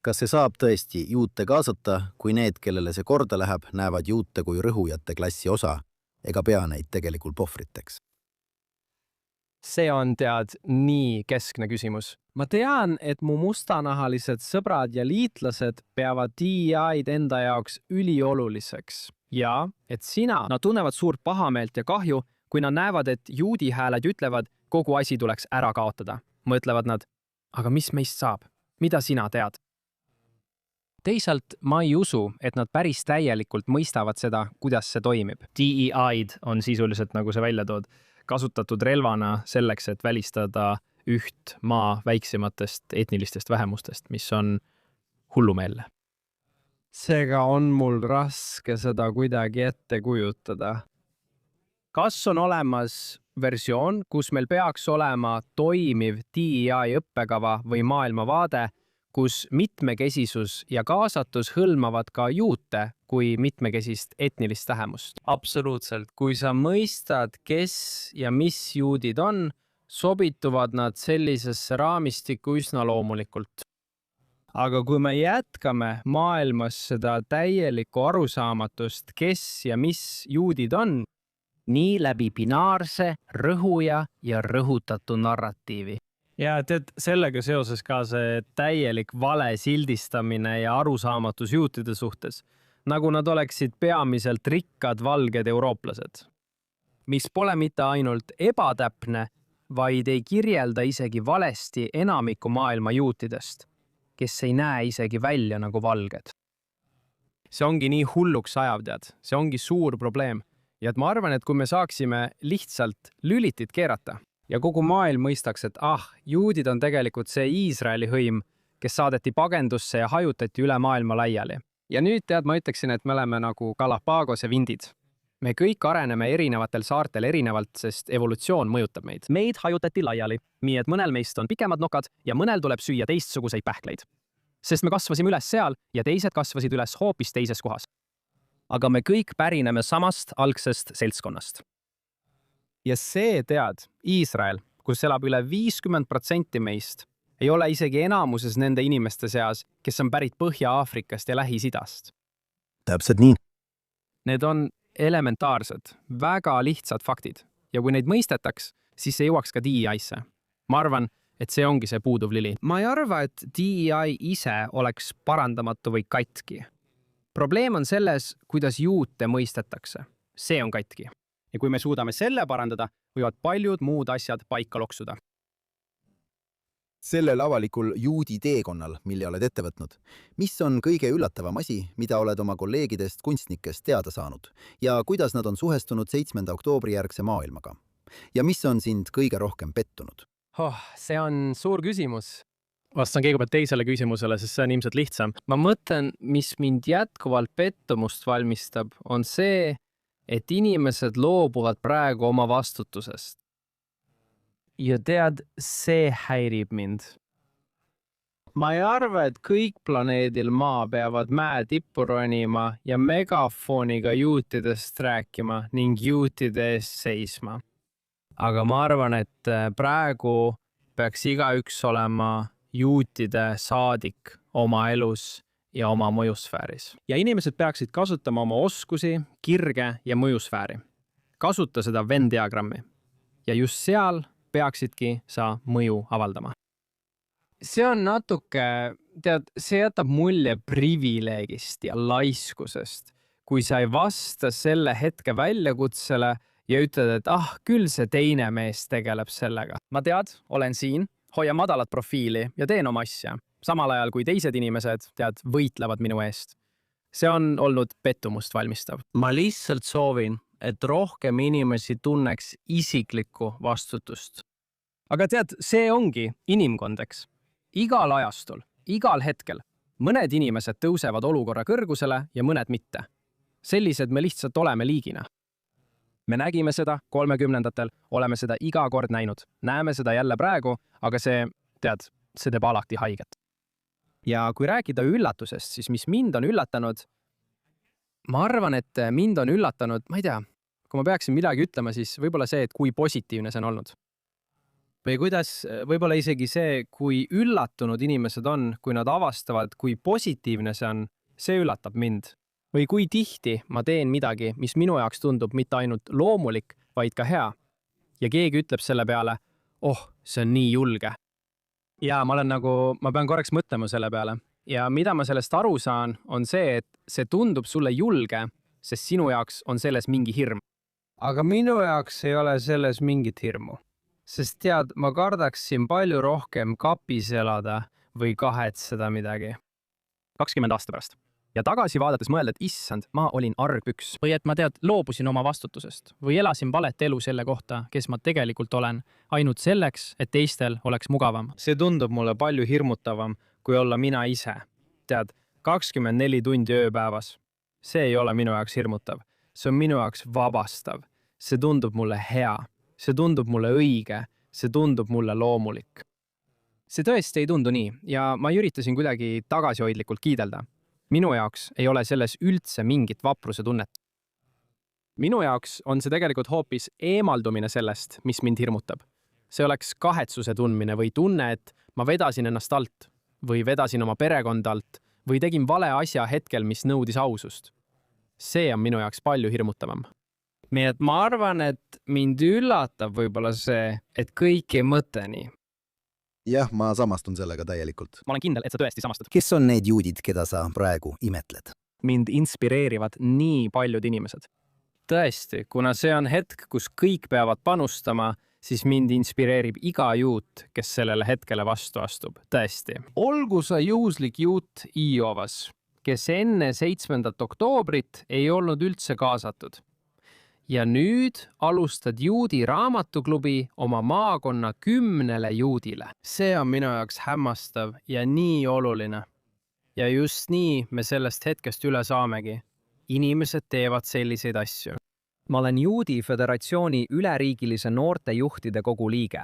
Kas see saab tõesti juute kaasata, kui need, kellele see korda läheb, näevad juute kui rõhujate klassi osa ega pea neid tegelikult pohvriteks? See on, tead, nii keskne küsimus. Ma tean, et mu mustanahalised sõbrad ja liitlased peavad DEI-d enda jaoks ülioluliseks. Ja, et nad tunnevad suurt pahameelt ja kahju, kui nad näevad, et juudi hääled ütlevad, kogu asi tuleks ära kaotada. Mõtlevad nad, aga mis meist saab? Mida sina tead? Teisalt ma ei usu, et nad päris täielikult mõistavad seda, kuidas see toimib. DEI-d on sisuliselt, nagu see välja tood, kasutatud relvana selleks, et välistada üht maa väiksematest etnilistest vähemustest, mis on hullumeelne. Seega on mul raske seda kuidagi ette kujutada. Kas on olemas versioon, kus meil peaks olema toimiv DEI õppekava või maailmavaade, kus mitmekesisus ja kaasatus hõlmavad ka juute kui mitmekesist etnilist vähemust? Absoluutselt. Kui sa mõistad, kes ja mis juudid on, sobituvad nad sellisesse raamistikku üsna loomulikult. Aga kui me jätkame maailmas seda täielikku arusaamatust, kes ja mis juudid on, nii läbi binaarse, rõhuja ja rõhutatu narratiivi. Ja tead, sellega seoses ka see täielik vale sildistamine ja arusaamatus juutide suhtes. nagu nad oleksid peamiselt rikkad valged eurooplased. Mis pole mitte ainult ebatäpne, vaid ei kirjelda isegi valesti enamiku maailma juutidest, kes ei näe isegi välja nagu valged. see ongi nii hulluks ajav, tead. See ongi suur probleem. Ja et ma arvan, et kui me saaksime lihtsalt lülitit keerata ja kogu maailm mõistaks, et juudid on tegelikult see Iisraeli hõim, kes saadeti pagendusse ja hajutati üle maailma laiali. Ja nüüd tead, ma ütleksin, et me oleme nagu Galapagose vindid. Me kõik areneme erinevatel saartel erinevalt, sest evolutsioon mõjutab meid. meid hajutati laiali, nii et mõnel meist on pikemad nokad ja mõnel tuleb süüa teistsuguseid pähkleid. Sest me kasvasime üles seal ja teised kasvasid üles hoopis teises kohas. Aga me kõik pärineme samast algsest seltskonnast. Ja see, tead, Iisrael, kus elab üle 50% meist, ei ole isegi enamuses nende inimeste seas, kes on pärit Põhja-Aafrikast ja Lähis-Idast. täpselt nii. Need on elementaarsed, väga lihtsad faktid ja kui neid mõistetaks, siis see jõuaks ka DEI-sse. Ma arvan, et see ongi see puuduv lili. Ma ei arva, et DEI ise oleks parandamatu või katki. Probleem on selles, kuidas juute mõistetakse. See on katki. Ja kui me suudame selle parandada, võivad paljud muud asjad paika loksuda. Sellel avalikul juudi teekonnal, mille oled ette võtnud, mis on kõige üllatavam asi, mida oled oma kolleegidest kunstnikest teada saanud ja kuidas nad on suhestunud 7. oktoobri järgse maailmaga? Ja mis on sind kõige rohkem pettunud? See on suur küsimus. Vastan kõigepealt teisele küsimusele, sest see on ilmselt lihtsam. Ma mõtlen, mis mind jätkuvalt pettumust valmistab, on see, et inimesed loobuvad praegu oma vastutusest. Ja tead, see häirib mind. Ma ei arva, et kõik planeedil Maa peavad mäe tippu ronima ja megafoniga juutidest rääkima ning juutide eest seisma. Aga ma arvan, et praegu peaks igaüks olema juutide saadik oma elus ja oma mõjusfääris. Ja inimesed peaksid kasutama oma oskusi, kirge ja mõjusfääri. Kasuta seda Venn-diagrammi. Ja just seal peaksidki sa mõju avaldama. See on natuke, tead, see jätab mulje privileegist ja laiskusest, kui sa ei vasta selle hetke väljakutsele ja ütled, et küll see teine mees tegeleb sellega. Ma tead, olen siin, hoia madalat profiili ja teen oma asja, samal ajal kui teised inimesed, tead, võitlevad minu eest. See on olnud pettumust valmistav. Ma lihtsalt soovin, et rohkem inimesi tunneks isiklikku vastutust. Aga tead, see ongi inimkondeks. Igal ajastul, igal hetkel, mõned inimesed tõusevad olukorra kõrgusele ja mõned mitte. Sellised me lihtsalt oleme liigina. Me nägime seda 30-ndatel, oleme seda iga kord näinud. Näeme seda jälle praegu, aga see teeb alati haiget. Ja kui rääkida üllatusest, siis mis mind on üllatanud, ma arvan, et mind on üllatanud, ma ei tea, kui ma peaksin midagi ütlema, siis võib-olla see, et kui positiivne see on olnud. Või kuidas, võib-olla isegi see, kui üllatunud inimesed on, kui nad avastavad, kui positiivne see on, see üllatab mind. Või kui tihti ma teen midagi, mis minu jaoks tundub mitte ainult loomulik, vaid ka hea. Ja keegi ütleb selle peale, see on nii julge. Ja ma pean korraks mõtlema selle peale. Ja mida ma sellest aru saan, on see, et see tundub sulle julge, sest sinu jaoks on selles mingi hirm. Aga minu jaoks ei ole selles mingit hirmu. Sest tead, ma kardaksin palju rohkem kapis elada või kahetseda midagi. 20 aasta pärast. Ja tagasi vaadates mõelda, et issand, ma olin argpüks. Või et ma loobusin oma vastutusest. Või elasin valet elu selle kohta, kes ma tegelikult olen, ainult selleks, et teistel oleks mugavam. See tundub mulle palju hirmutavam, kui olla mina ise. Tead, 24 tundi ööpäevas. See ei ole minu jaoks hirmutav. See on minu jaoks vabastav. See tundub mulle hea. See tundub mulle õige. See tundub mulle loomulik. See tõesti ei tundu nii ja ma üritasin kuidagi tagasihoidlikult kiidelda. Minu jaoks ei ole selles üldse mingit vapruse tunnet. Minu jaoks on see tegelikult hoopis eemaldumine sellest, mis mind hirmutab. See oleks kahetsuse tundmine või tunne, et ma vedasin ennast alt või vedasin oma perekonda alt või tegin vale asja hetkel, mis nõudis ausust. See on minu jaoks palju hirmutavam. Nii et ma arvan, et mind üllatab võib-olla see, et kõik ei mõtle nii. Jah, ma samastun sellega täielikult. Ma olen kindel, et sa tõesti samastad. Kes on need juudid, keda sa praegu imetled? mind inspireerivad nii paljud inimesed. tõesti, kuna see on hetk, kus kõik peavad panustama, siis mind inspireerib iga juut, kes sellele hetkele vastu astub, tõesti. olgu sa juhuslik juut Iovas, kes enne 7. oktoobrit ei olnud üldse kaasatud. Ja nüüd alustad juudi raamatuklubi oma maakonna 10 juudile. See on minu jaoks hämmastav ja nii oluline. Ja just nii me sellest hetkest üle saamegi. Inimesed teevad selliseid asju. Ma olen Juudi Föderatsiooni üleriigilise noortejuhtide kogu liige,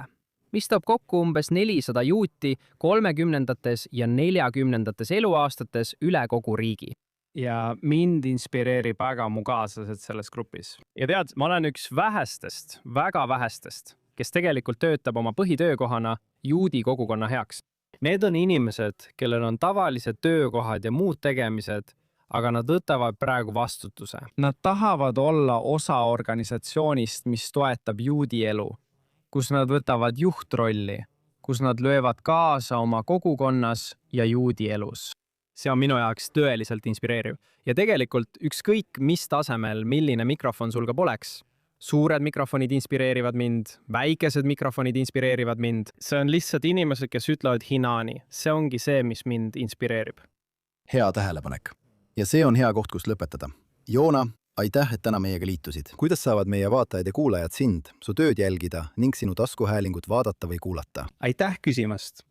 mis toob kokku umbes 400 juuti 30. ja 40. eluaastates üle kogu riigi. Ja mind inspireerib väga mu kaaslased selles grupis. Ja tead, ma olen üks vähestest, väga vähestest, kes tegelikult töötab oma põhitöökohana juudi kogukonna heaks. Need on inimesed, kellel on tavalised töökohad ja muud tegemised, aga nad võtavad praegu vastutuse. Nad tahavad olla osa organisatsioonist, mis toetab juudi elu, kus nad võtavad juhtrolli, kus nad löövad kaasa oma kogukonnas ja juudi elus. See on minu jaoks tõeliselt inspireeriv. Ja tegelikult ükskõik mis tasemel, milline mikrofon sul ka poleks. Suured mikrofonid inspireerivad mind, väikesed mikrofonid inspireerivad mind. See on lihtsalt inimesed, kes ütlevad hinani. See ongi see, mis mind inspireerib. Hea tähelepanek. Ja see on hea koht, kus lõpetada. Joona, aitäh, et täna meiega liitusid. Kuidas saavad meie vaatajad ja kuulajad sind, su tööd jälgida ning sinu taskuhäälingut vaadata või kuulata? Aitäh küsimast!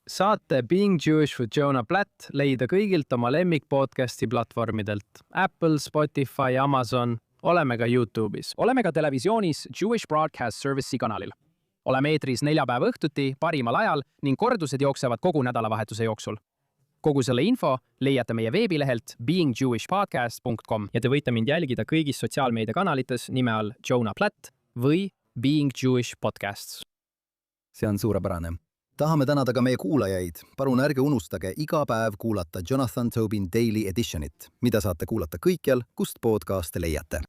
Saate Being Jewish with Jonah Platt leida kõigilt oma lemmikpodcasti platvormidelt. Apple, Spotify, Amazon. Oleme ka YouTube'is. Oleme ka televisioonis Jewish Broadcast Service'i kanalil. Oleme eetris 4 päeva õhtuti parimal ajal ning kordused jooksevad kogu nädalavahetuse jooksul. Kogu selle info leiate meie veebilehelt beingjewishpodcast.com ja te võite mind jälgida kõigis sotsiaalmeediakanalites nime all Jonah Platt või Being Jewish Podcasts. See on suurepärane. Tahame tänada ka meie kuulajaid. Palun ärge unustage iga päev kuulata Jonathan Tobin Daily Editionit, mida saate kuulata kõikjal, kust podcaste leiate.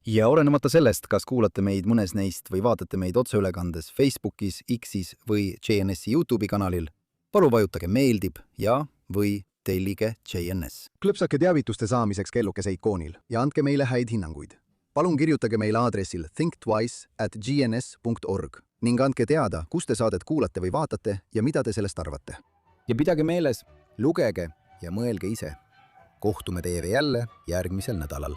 Ja olenemata sellest, kas kuulate meid mõnes neist või vaatate meid otseülekandes Facebookis, X'is või JNS-i YouTube'i kanalil, palun vajutage meeldib ja või tellige JNS. Klõpsake teavituste saamiseks kellukese ikoonil ja andke meile häid hinnanguid. Palun kirjutage meile aadressil thinktwice@gns.org ning andke teada, kus te saadet kuulate või vaatate ja mida te sellest arvate. Ja pidage meeles, lugege ja mõelge ise. Kohtume teiega jälle järgmisel nädalal.